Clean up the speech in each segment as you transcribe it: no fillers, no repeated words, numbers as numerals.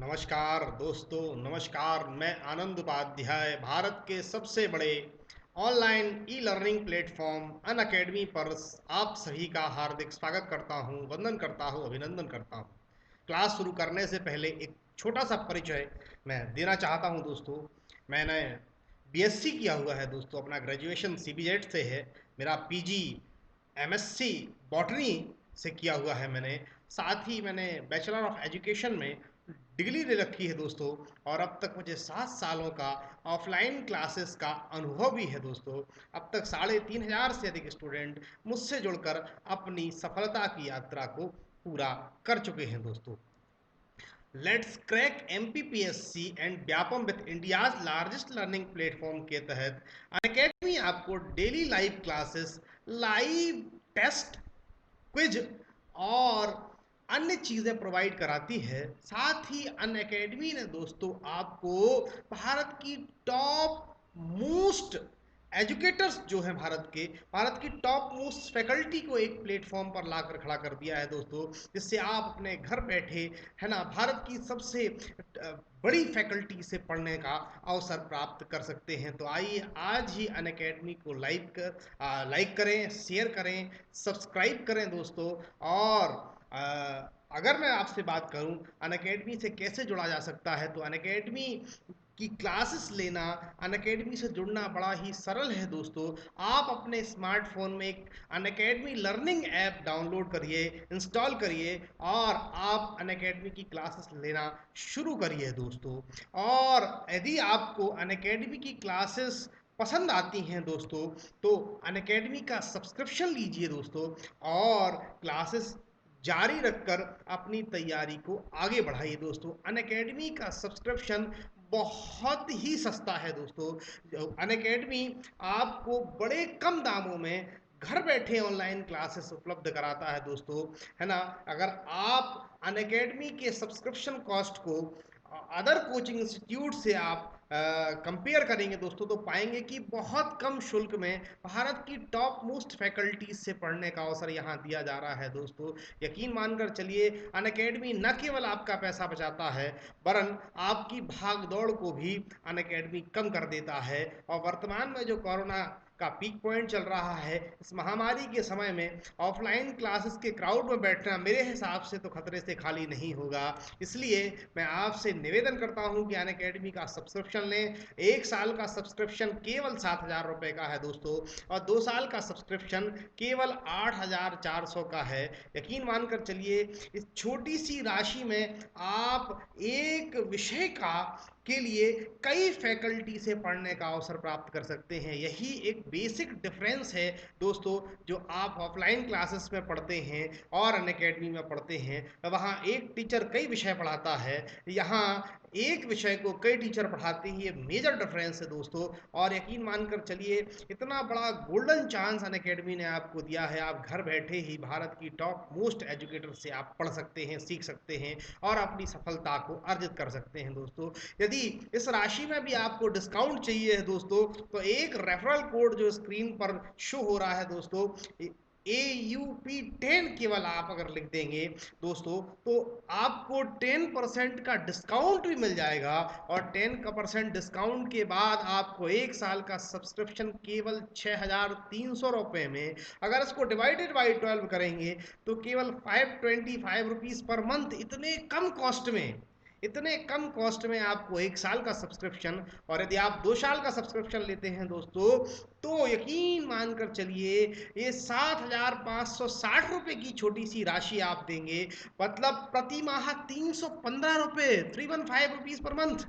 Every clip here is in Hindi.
नमस्कार दोस्तों, नमस्कार। मैं आनंद उपाध्याय भारत के सबसे बड़े online e learning platform Unacademy पर आप सभी का हार्दिक स्वागत करता हूं, वंदन करता हूं, अभिनंदन करता हूं। क्लास शुरू करने से पहले एक छोटा सा परिचय मैं देना चाहता हूं दोस्तों। मैंने बीएससी किया हुआ है दोस्तों, अपना ग्रेजुएशन सीबीजेड से है। मेरा पीजी एमएससी बॉटनी से किया हुआ है मैंने। साथ ही मैंने बैचलर ऑफ एजुकेशन में डिग्री ले रखी है दोस्तों। और अब तक मुझे 7 सालों का ऑफलाइन क्लासेस का अनुभव भी है दोस्तों। अब तक 3500 से अधिक स्टूडेंट मुझसे जुड़कर अपनी सफलता की यात्रा को पूरा कर चुके हैं दोस्तों। Let's crack MPPSC and Vyapam with India's largest learning platform के तहत अनअकैडमी आपको daily live classes, live test, quiz और अन्य चीज़ें प्रोवाइड कराती है। साथ ही अनअकैडमी ने दोस्तों आपको भारत की टॉप मोस्ट एजुकेटर्स जो हैं, भारत की टॉप मोस्ट फैकल्टी को एक प्लेटफॉर्म पर लाकर खड़ा कर दिया है दोस्तों, जिससे आप अपने घर बैठे, है ना, भारत की सबसे बड़ी फैकल्टी से पढ़ने का अवसर प्राप्त कर सकते हैं। तो आइए आज ही अनअकैडमी को लाइक करें, शेयर करें, सब्सक्राइब करें दोस्तों। और अगर मैं आपसे बात करूं अनअकैडमी से कैसे जुड़ा जा सकता है, तो अनअकैडमी की क्लासेस लेना, अनअकैडमी से जुड़ना बड़ा ही सरल है दोस्तों। आप अपने स्मार्टफोन में एक अनअकैडमी लर्निंग ऐप डाउनलोड करिए, इंस्टॉल करिए और आप अनअकैडमी की क्लासेस लेना शुरू करिए दोस्तों। और यदि आपको अनअकैडमी की क्लासेस पसंद आती हैं दोस्तों, तो अनअकैडमी का सब्सक्रिप्शन लीजिए दोस्तों और क्लासेस जारी रखकर अपनी तैयारी को आगे बढ़ाइए दोस्तों। अनअकैडमी का सब्सक्रिप्शन बहुत ही सस्ता है दोस्तों। अनअकैडमी आपको बड़े कम दामों में घर बैठे ऑनलाइन क्लासेस उपलब्ध कराता है दोस्तों, है ना। अगर आप अनअकैडमी के सब्सक्रिप्शन कॉस्ट को अदर कोचिंग इंस्टीट्यूट से आप कंपेयर करेंगे दोस्तों, तो पाएंगे कि बहुत कम शुल्क में भारत की टॉप मोस्ट फैकल्टीज से पढ़ने का अवसर यहाँ दिया जा रहा है दोस्तों। यकीन मानकर चलिए, अनअकैडमी न केवल आपका पैसा बचाता है, वरन आपकी भाग दौड़ को भी अनअकैडमी कम कर देता है। और वर्तमान में जो कोरोना का पीक पॉइंट चल रहा है, इस महामारी के समय में ऑफलाइन क्लासेस के क्राउड में बैठना मेरे हिसाब से तो खतरे से खाली नहीं होगा। इसलिए मैं आपसे निवेदन करता हूं कि अनअकैडमी का सब्सक्रिप्शन लें। 1 साल का सब्सक्रिप्शन केवल 7,000 रुपये का है दोस्तों, और 2 साल का सब्सक्रिप्शन केवल 8,400 का है। यकीन मानकर चलिए, इस छोटी सी राशि में आप एक विषय का के लिए कई फैकल्टी से पढ़ने का अवसर प्राप्त कर सकते हैं। यही एक बेसिक डिफरेंस है दोस्तों। जो आप ऑफलाइन क्लासेस में पढ़ते हैं और अनअकैडमी में पढ़ते हैं, वहाँ एक टीचर कई विषय पढ़ाता है, यहाँ एक विषय को कई टीचर पढ़ाते हैं। ये मेजर डिफरेंस है दोस्तों। और यकीन मानकर चलिए, इतना बड़ा गोल्डन चांस अनअकैडमी ने आपको दिया है। आप घर बैठे ही भारत की टॉप मोस्ट एजुकेटर से आप पढ़ सकते हैं, सीख सकते हैं और अपनी सफलता को अर्जित कर सकते हैं दोस्तों। यदि इस राशि में भी आपको डिस्काउंट चाहिए है दोस्तों, तो एक रेफरल कोड जो स्क्रीन पर शो हो रहा है दोस्तों, AUP10 केवल आप अगर लिख देंगे दोस्तों, तो आपको 10% का डिस्काउंट भी मिल जाएगा। और 10% डिस्काउंट के बाद आपको 1 साल का सब्सक्रिप्शन केवल 6,300 रुपये में, अगर इसको डिवाइडेड बाई 12 करेंगे तो केवल 525 रुपीज़ पर मंथ, इतने कम कॉस्ट में आपको 1 साल का सब्सक्रिप्शन। और यदि आप 2 साल का सब्सक्रिप्शन लेते हैं दोस्तों, तो यकीन मानकर चलिए, ये 7,560 रुपये की छोटी सी राशि आप देंगे, मतलब प्रति माह 315 रुपये, 315 रुपीज़ पर मंथ।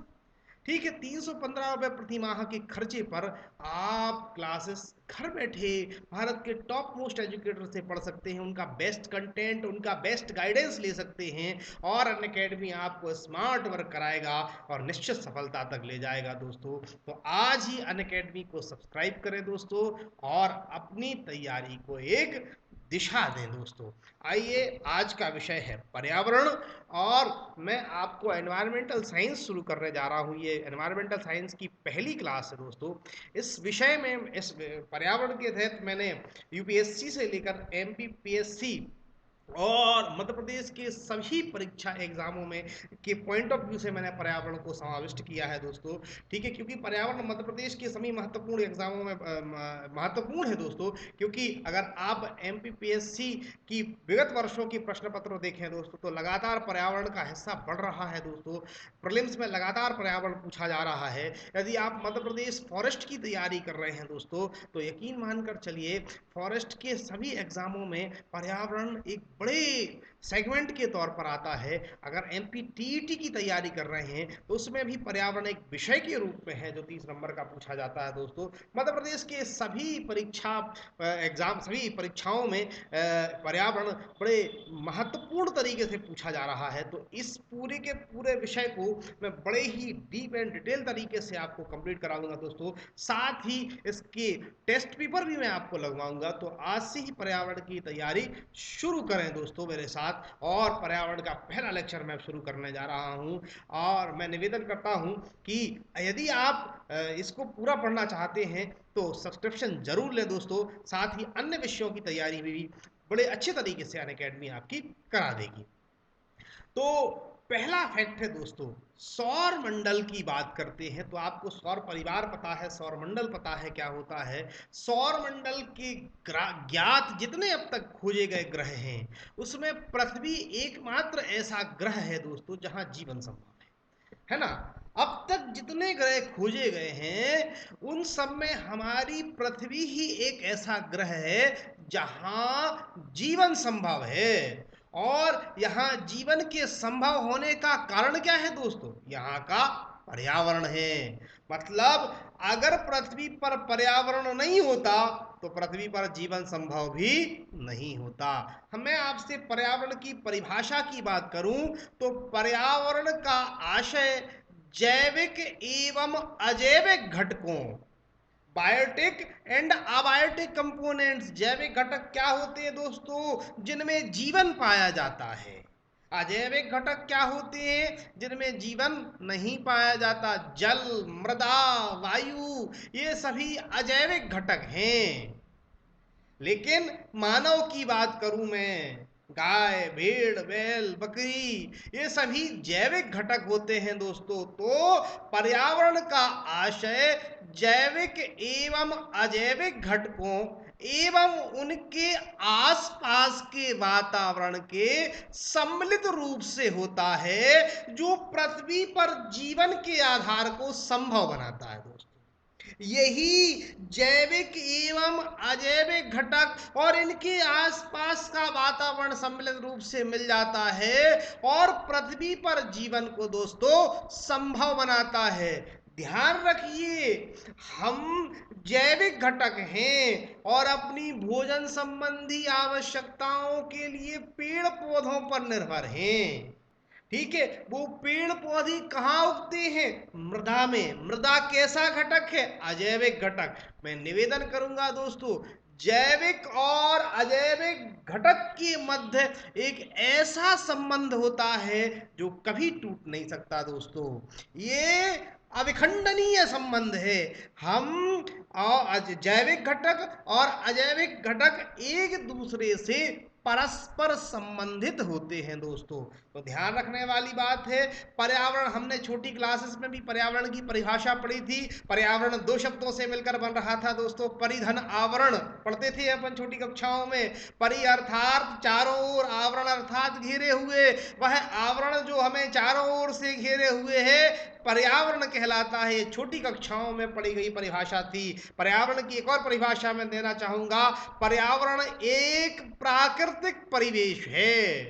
ठीक है, 315 रुपये प्रति माह के खर्चे पर आप क्लासेस घर बैठे भारत के टॉप मोस्ट एजुकेटर से पढ़ सकते हैं, उनका बेस्ट कंटेंट, उनका बेस्ट गाइडेंस ले सकते हैं। और अनअकैडमी आपको स्मार्ट वर्क कराएगा और निश्चित सफलता तक ले जाएगा दोस्तों। तो आज ही अनअकैडमी को सब्सक्राइब करें दोस्तों और अपनी तैयारी को एक दिशा दें दोस्तों। आइए, आज का विषय है पर्यावरण, और मैं आपको एनवायरमेंटल साइंस शुरू करने जा रहा हूँ। ये एनवायरमेंटल साइंस की पहली क्लास है दोस्तों। इस विषय में, इस पर्यावरण के तहत मैंने यूपीएससी से लेकर एमपीपीएससी और मध्य प्रदेश के सभी परीक्षा एग्जामों में के पॉइंट ऑफ व्यू से मैंने पर्यावरण को समाविष्ट किया है दोस्तों। ठीक है, क्योंकि पर्यावरण मध्य प्रदेश के सभी महत्वपूर्ण एग्जामों में महत्वपूर्ण है दोस्तों। क्योंकि अगर आप एमपीपीएससी की विगत वर्षों की प्रश्न पत्र देखें दोस्तों, तो लगातार पर्यावरण का हिस्सा बढ़ रहा है दोस्तों। प्रीलिम्स में लगातार पर्यावरण पूछा जा रहा है। यदि आप मध्य प्रदेश फॉरेस्ट की तैयारी कर रहे हैं दोस्तों, तो यकीन मानकर चलिए फॉरेस्ट के सभी एग्जामों में पर्यावरण एक बड़े सेगमेंट के तौर पर आता है। अगर एमपीटीईटी की तैयारी कर रहे हैं तो उसमें भी पर्यावरण एक विषय के रूप में है जो 30 नंबर का पूछा जाता है दोस्तों। मध्य प्रदेश के सभी परीक्षा एग्जाम सभी परीक्षाओं में पर्यावरण बड़े महत्वपूर्ण तरीके से पूछा जा रहा है। तो इस पूरे के पूरे विषय को मैं बड़े ही डीप एंड डिटेल तरीके से आपको कंप्लीट करा दूंगा दोस्तों। साथ ही इसके टेस्ट पेपर भी मैं आपको लगवाऊंगा। तो आज से ही पर्यावरण की तैयारी शुरू करें दोस्तों मेरे साथ। और पर्यावरण का पहला लेक्चर मैं शुरू करने जा रहा हूं। और मैं निवेदन करता हूं कि यदि आप इसको पूरा पढ़ना चाहते हैं तो सब्सक्रिप्शन जरूर लें दोस्तों। साथ ही अन्य विषयों की तैयारी भी बड़े अच्छे तरीके से अनअकैडमी आपकी करा देगी। तो पहला फैक्ट है दोस्तों, सौर मंडल की बात करते हैं तो आपको सौर परिवार पता है, सौर मंडल पता है क्या होता है। सौर मंडल के ज्ञात जितने अब तक खोजे गए ग्रह हैं उसमें पृथ्वी एकमात्र ऐसा ग्रह है दोस्तों जहां जीवन संभव है ना। अब तक जितने ग्रह खोजे गए हैं उन सब में हमारी पृथ्वी ही एक ऐसा ग्रह है जहां जीवन संभव है। और यहाँ जीवन के संभव होने का कारण क्या है दोस्तों? यहाँ का पर्यावरण है। मतलब अगर पृथ्वी पर पर्यावरण नहीं होता तो पृथ्वी पर जीवन संभव भी नहीं होता। मैं आपसे पर्यावरण की परिभाषा की बात करूं तो पर्यावरण का आशय जैविक एवं अजैविक घटकों, बायोटिक एंड अबायोटिक कंपोनेंट्स, जैविक घटक क्या होते हैं दोस्तों? जिनमें जीवन पाया जाता है। अजैविक घटक क्या होते हैं? जिनमें जीवन नहीं पाया जाता। जल, मृदा, वायु, ये सभी अजैविक घटक हैं। लेकिन मानव की बात करूं मैं, गाय, भेड़, बैल, बकरी, ये सभी जैविक घटक होते हैं दोस्तों। तो पर्यावरण का आशय जैविक एवं अजैविक घटकों एवं उनके आसपास के वातावरण के सम्मिलित रूप से होता है जो पृथ्वी पर जीवन के आधार को संभव बनाता है दोस्तों। यही जैविक एवं अजैविक घटक और इनके आसपास का वातावरण सम्मिलित रूप से मिल जाता है और पृथ्वी पर जीवन को दोस्तों संभव बनाता है। ध्यान रखिए, हम जैविक घटक हैं और अपनी भोजन संबंधी आवश्यकताओं के लिए पेड़ पौधों पर निर्भर हैं। ठीक है, वो पेड़ पौधे कहाँ उगते हैं? मृदा में। मृदा कैसा घटक है? अजैविक घटक। मैं निवेदन करूंगा दोस्तों, जैविक और अजैविक घटक के मध्य एक ऐसा संबंध होता है जो कभी टूट नहीं सकता दोस्तों। ये अविखंडनीय संबंध है। हम और जैविक घटक और अजैविक घटक एक दूसरे से परस्पर संबंधित होते हैं दोस्तों। तो ध्यान रखने वाली बात है। पर्यावरण हमने छोटी क्लासेस में भी पर्यावरण की परिभाषा पढ़ी थी। पर्यावरण दो शब्दों से मिलकर बन रहा था दोस्तों, परिधन आवरण पढ़ते थे अपन छोटी कक्षाओं में। परि अर्थात चारों ओर, आवरण अर्थात घेरे हुए। वह आवरण जो हमें चारों ओर से घेरे हुए है पर्यावरण कहलाता है। ये छोटी कक्षाओं में पढ़ी गई परिभाषा थी। पर्यावरण की एक और परिभाषा मैं देना चाहूंगा, पर्यावरण एक प्राकृतिक परिवेश है।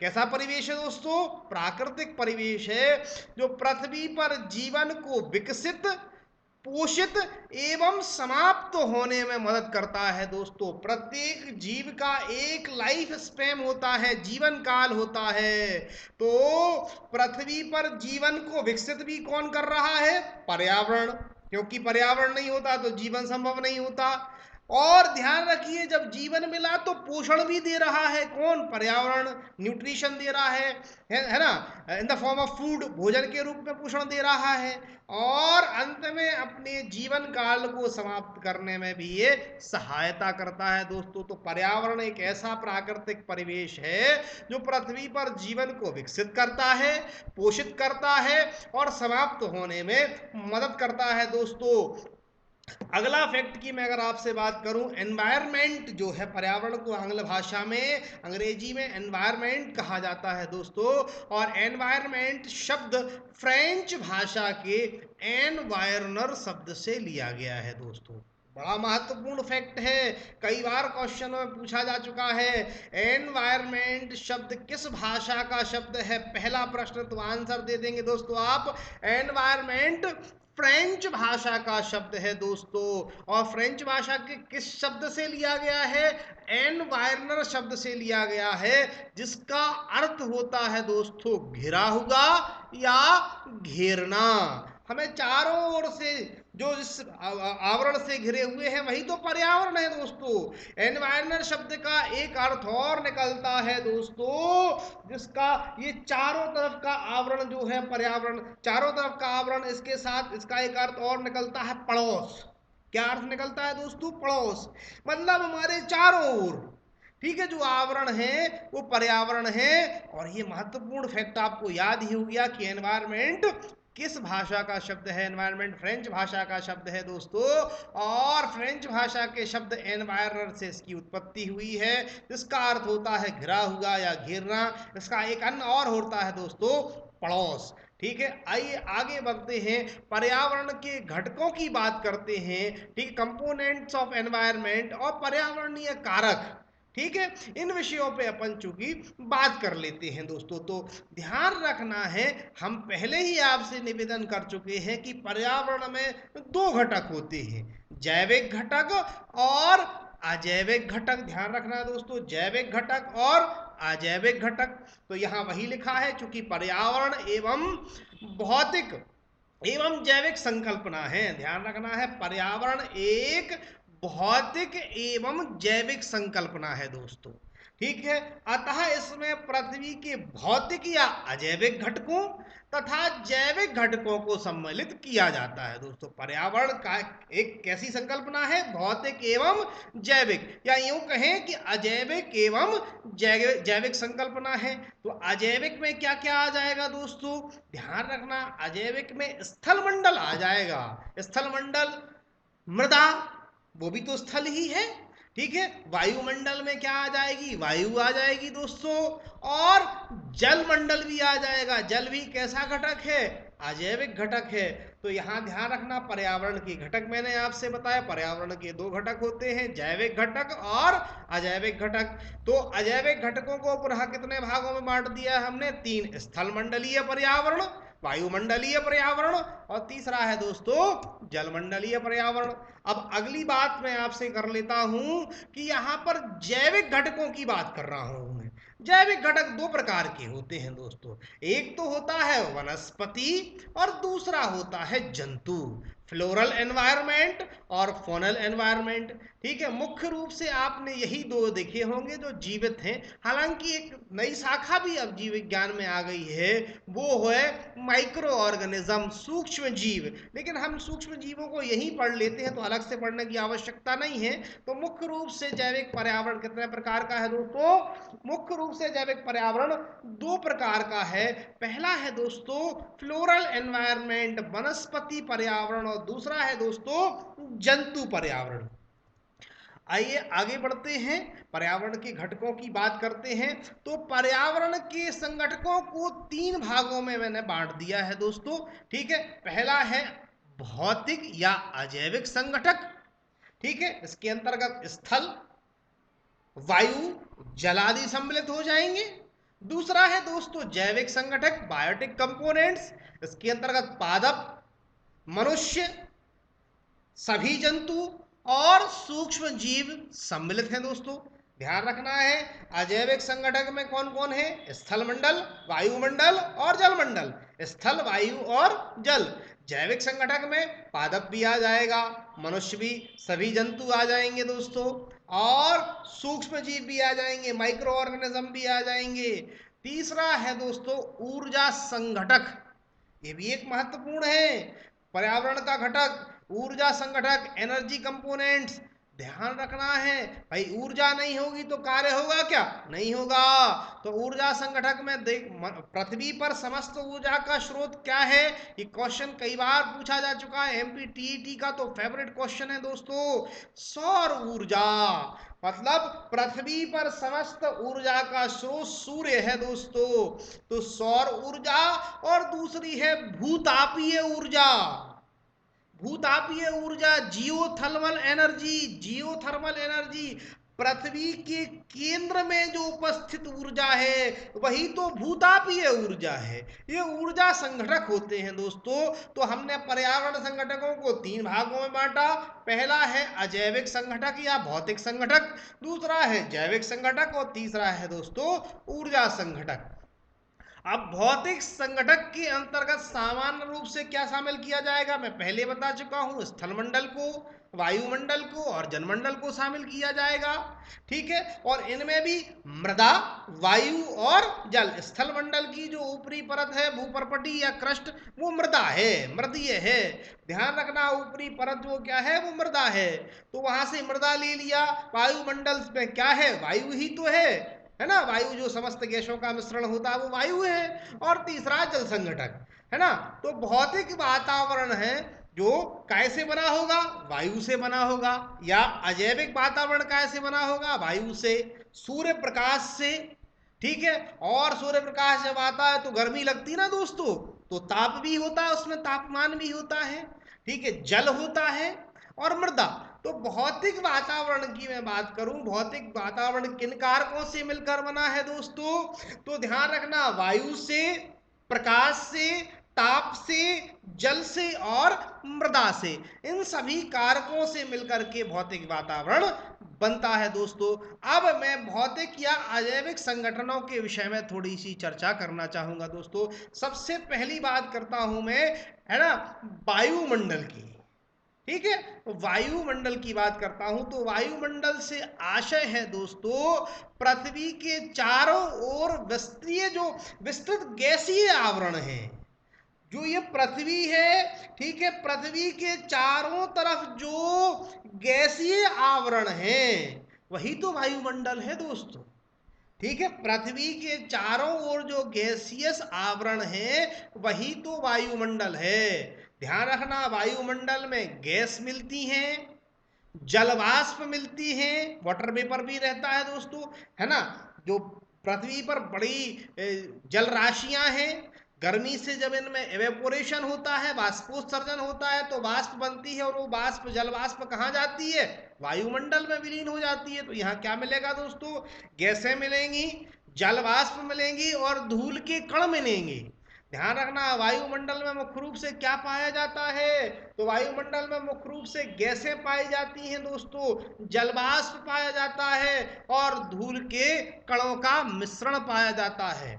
कैसा परिवेश है दोस्तों? प्राकृतिक परिवेश है जो पृथ्वी पर जीवन को विकसित, पोषित एवं समाप्त होने में मदद करता है दोस्तों। प्रत्येक जीव का एक लाइफ स्पैन होता है, जीवन काल होता है। तो पृथ्वी पर जीवन को विकसित भी कौन कर रहा है? पर्यावरण। क्योंकि पर्यावरण नहीं होता तो जीवन संभव नहीं होता। और ध्यान रखिए, जब जीवन मिला तो पोषण भी दे रहा है कौन? पर्यावरण न्यूट्रिशन दे रहा है ना, in the form of food, भोजन के रूप में पोषण दे रहा है। और अंत में अपने जीवन काल को समाप्त करने में भी ये सहायता करता है दोस्तों। तो पर्यावरण एक ऐसा प्राकृतिक परिवेश है जो पृथ्वी पर जीवन को विकसित करता है, पोषित करता है और समाप्त होने में मदद करता है दोस्तों। अगला फैक्ट की मैं अगर आपसे बात करूं, एनवायरमेंट जो है, पर्यावरण को आंग्ल भाषा में, अंग्रेजी में एनवायरमेंट कहा जाता है दोस्तों। और एनवायरमेंट शब्द फ्रेंच भाषा के एनवायरनर शब्द से लिया गया है दोस्तों। बड़ा महत्वपूर्ण फैक्ट है, कई बार क्वेश्चन में पूछा जा चुका है, एनवायरमेंट शब्द किस भाषा का शब्द है? पहला प्रश्न तो आंसर दे देंगे दोस्तों आप, एनवायरमेंट फ्रेंच भाषा का शब्द है दोस्तों। और फ्रेंच भाषा के किस शब्द से लिया गया है? एनवायरनर शब्द से लिया गया है, जिसका अर्थ होता है दोस्तों घिरा हुआ या घेरना। हमें चारों ओर से जो इस आवरण से घिरे हुए हैं वही तो पर्यावरण है दोस्तों। एनवायरनर शब्द का एक अर्थ और निकलता है दोस्तों, जिसका ये चारों तरफ का आवरण जो है पर्यावरण, चारों तरफ का आवरण, इसके साथ इसका एक अर्थ और निकलता है पड़ोस। क्या अर्थ निकलता है दोस्तों? पड़ोस, मतलब हमारे चारों ओर, ठीक है, जो आवरण है वो पर्यावरण है। और ये महत्वपूर्ण फैक्ट आपको याद ही हो गया कि एनवायरमेंट किस भाषा का शब्द है? एनवायरमेंट फ्रेंच भाषा का शब्द है दोस्तों। और फ्रेंच भाषा के शब्द एनवायरनर से इसकी उत्पत्ति हुई है, जिसका अर्थ होता है घिरा हुआ या घेरना। इसका एक अन्य और होता है दोस्तों पड़ोस। ठीक है, आइए आगे बढ़ते हैं, पर्यावरण के घटकों की बात करते हैं। ठीक, कंपोनेंट्स ऑफ एनवायरनमेंट और पर्यावरणीय कारक, ठीक है, इन विषयों पे अपन चूंकि बात कर लेते हैं दोस्तों। तो ध्यान रखना है, हम पहले ही आपसे निवेदन कर चुके हैं कि पर्यावरण में दो घटक होते हैं, जैविक घटक और अजैविक घटक। ध्यान रखना है दोस्तों, जैविक घटक और अजैविक घटक। तो यहाँ वही लिखा है, चूंकि पर्यावरण एवं भौतिक एवं जैविक संकल्पना है। ध्यान रखना है, पर्यावरण एक भौतिक एवं जैविक संकल्पना है दोस्तों। ठीक है, अतः इसमें पृथ्वी के भौतिक या अजैविक घटकों तथा जैविक घटकों को सम्मिलित किया जाता है दोस्तों। पर्यावरण का एक कैसी संकल्पना है? भौतिक एवं जैविक, या यूं कहें कि अजैविक एवं जैविक संकल्पना है। तो अजैविक में क्या क्या आ जाएगा दोस्तों? ध्यान रखना, अजैविक में स्थल मंडल आ जाएगा। स्थल मंडल, मृदा, वो भी तो स्थल ही है। ठीक है, वायुमंडल में क्या आ जाएगी? वायु आ जाएगी दोस्तों। और जल मंडल भी आ जाएगा। जल भी कैसा घटक है? अजैविक घटक है। तो यहाँ ध्यान रखना, पर्यावरण के घटक मैंने आपसे बताया, पर्यावरण के दो घटक होते हैं, जैविक घटक और अजैविक घटक। तो अजैविक घटकों को पुनः कितने भागों में बांट दिया है हमने? तीन, स्थल मंडलीय पर्यावरण, वायुमंडलीय पर्यावरण और तीसरा है दोस्तों जलमंडलीय पर्यावरण। अब अगली बात मैं आपसे कर लेता हूं कि यहां पर जैविक घटकों की बात कर रहा हूं मैं। जैविक घटक दो प्रकार के होते हैं दोस्तों, एक तो होता है वनस्पति और दूसरा होता है जंतु, फ्लोरल एनवायरनमेंट और फॉनल एनवायरनमेंट। ठीक है, मुख्य रूप से आपने यही दो देखे होंगे जो जीवित हैं। हालांकि एक नई शाखा भी अब जीव विज्ञान में आ गई है, वो है माइक्रो ऑर्गेनिज्म, सूक्ष्म जीव। लेकिन हम सूक्ष्म जीवों को यहीं पढ़ लेते हैं, तो अलग से पढ़ने की आवश्यकता नहीं है। तो मुख्य रूप से जैविक पर्यावरण कितने प्रकार का है दोस्तों? मुख्य रूप से जैविक पर्यावरण दो प्रकार का है। पहला है दोस्तों फ्लोरल एनवायरनमेंट, वनस्पति पर्यावरण, और दूसरा है दोस्तों जंतु पर्यावरण। आइए आगे बढ़ते हैं, पर्यावरण के घटकों की बात करते हैं। तो पर्यावरण के संगठकों को तीन भागों में मैंने बांट दिया है दोस्तों। ठीक है, पहला है भौतिक या अजैविक संगठक। ठीक है, इसके अंतर्गत स्थल, वायु, जल आदि सम्मिलित हो जाएंगे। दूसरा है दोस्तों जैविक संगठक, बायोटिक कंपोनेंट्स। इसके अंतर्गत पादप, मनुष्य, सभी जंतु और सूक्ष्म जीव सम्मिलित हैं दोस्तों। ध्यान रखना है, अजैविक संगठक में कौन कौन है? स्थल मंडल, वायुमंडल और जल मंडल। स्थल, वायु और जल। जैविक संगठक में पादप भी आ जाएगा, मनुष्य भी, सभी जंतु आ जाएंगे दोस्तों, और सूक्ष्म जीव भी आ जाएंगे, माइक्रो ऑर्गेनिज्म भी आ जाएंगे। तीसरा है दोस्तों ऊर्जा संगठक, ये भी एक महत्वपूर्ण है, पर्यावरण का घटक, ऊर्जा संगठक, एनर्जी कंपोनेंट्स। ध्यान रखना है भाई, ऊर्जा नहीं होगी तो कार्य होगा क्या? नहीं होगा। तो ऊर्जा संगठक में देख, पृथ्वी पर समस्त ऊर्जा का स्रोत क्या है? ये क्वेश्चन कई बार पूछा जा चुका है, एमपी का तो फेवरेट क्वेश्चन है दोस्तों, सौर ऊर्जा। मतलब पृथ्वी पर समस्त ऊर्जा का स्रोत सूर्य है दोस्तों, तो सौर ऊर्जा। और दूसरी है भूतापीय ऊर्जा, भूतापीय ऊर्जा, जियोथर्मल एनर्जी, जियोथर्मल एनर्जी। पृथ्वी के केंद्र में जो उपस्थित ऊर्जा है वही तो भूतापीय ऊर्जा है। ये ऊर्जा संगठक होते हैं दोस्तों। तो हमने पर्यावरण संगठकों को तीन भागों में बांटा, पहला है अजैविक संगठक या भौतिक संगठक, दूसरा है जैविक संगठक, और तीसरा है दोस्तों ऊर्जा संगठक। अब भौतिक संगठक के अंतर्गत सामान्य रूप से क्या शामिल किया जाएगा? मैं पहले बता चुका हूं, स्थलमंडल को, वायुमंडल को और जनमंडल को शामिल किया जाएगा। ठीक है, और इनमें भी मृदा, वायु और जल। स्थलमंडल की जो ऊपरी परत है, भूपर्पटी या क्रस्ट, वो मृदा है, मृदीय है। ध्यान रखना, ऊपरी परत जो क्या है वो मृदा है, तो वहां से मृदा ले लिया। वायुमंडल में क्या है? वायु ही तो है ना, वायु जो समस्त गैसों का मिश्रण होता है वो वायु है। और तीसरा जल संगठक, है ना। तो भौतिक वातावरण है जो कैसे बना होगा? वायु से बना होगा। या अजैविक वातावरण कैसे बना होगा? वायु से, सूर्य प्रकाश से। ठीक है, और सूर्य प्रकाश जब आता है तो गर्मी लगती ना दोस्तों, तो ताप भी होता है, उसमें तापमान भी होता है। ठीक है, जल होता है और मृदा। तो भौतिक वातावरण की मैं बात करूं, भौतिक वातावरण किन कारकों से मिलकर बना है दोस्तों? तो ध्यान रखना, वायु से, प्रकाश से, ताप से, जल से और मृदा से, इन सभी कारकों से मिलकर के भौतिक वातावरण बनता है दोस्तों। अब मैं भौतिक या अजैविक संगठनों के विषय में थोड़ी सी चर्चा करना चाहूंगा दोस्तों। सबसे पहली बात करता हूं मैं, है ना, वायुमंडल की। ठीक है, तो वायुमंडल की बात करता हूं, तो वायुमंडल से आशय है दोस्तों पृथ्वी के चारों ओर विस्तृत गैसीय आवरण है। जो ये पृथ्वी है, ठीक है, पृथ्वी के चारों तरफ जो गैसीय आवरण है वही तो वायुमंडल है दोस्तों। ठीक है, पृथ्वी के चारों ओर जो गैसियस आवरण है वही तो वायुमंडल है। ध्यान रखना, वायुमंडल में गैस मिलती हैं, जलवाष्प मिलती हैं, वाटर वेपर भी रहता है दोस्तों, है ना। जो पृथ्वी पर बड़ी जल राशियां हैं, गर्मी से जब इनमें एवेपोरेशन होता है, वाष्पोत्सर्जन होता है, तो वाष्प बनती है, और वो वाष्प, जल वाष्प कहाँ जाती है? वायुमंडल में विलीन हो जाती है। तो यहाँ क्या मिलेगा दोस्तों? गैसें मिलेंगी, जल वाष्प मिलेंगी और धूल के कण मिलेंगे। ध्यान रखना, वायुमंडल में मुख्य रूप से क्या पाया जाता है? तो वायुमंडल में मुख्य रूप से गैसें पाई जाती हैं दोस्तों, जलवाष्प पाया जाता है और धूल के कणों का मिश्रण पाया जाता है।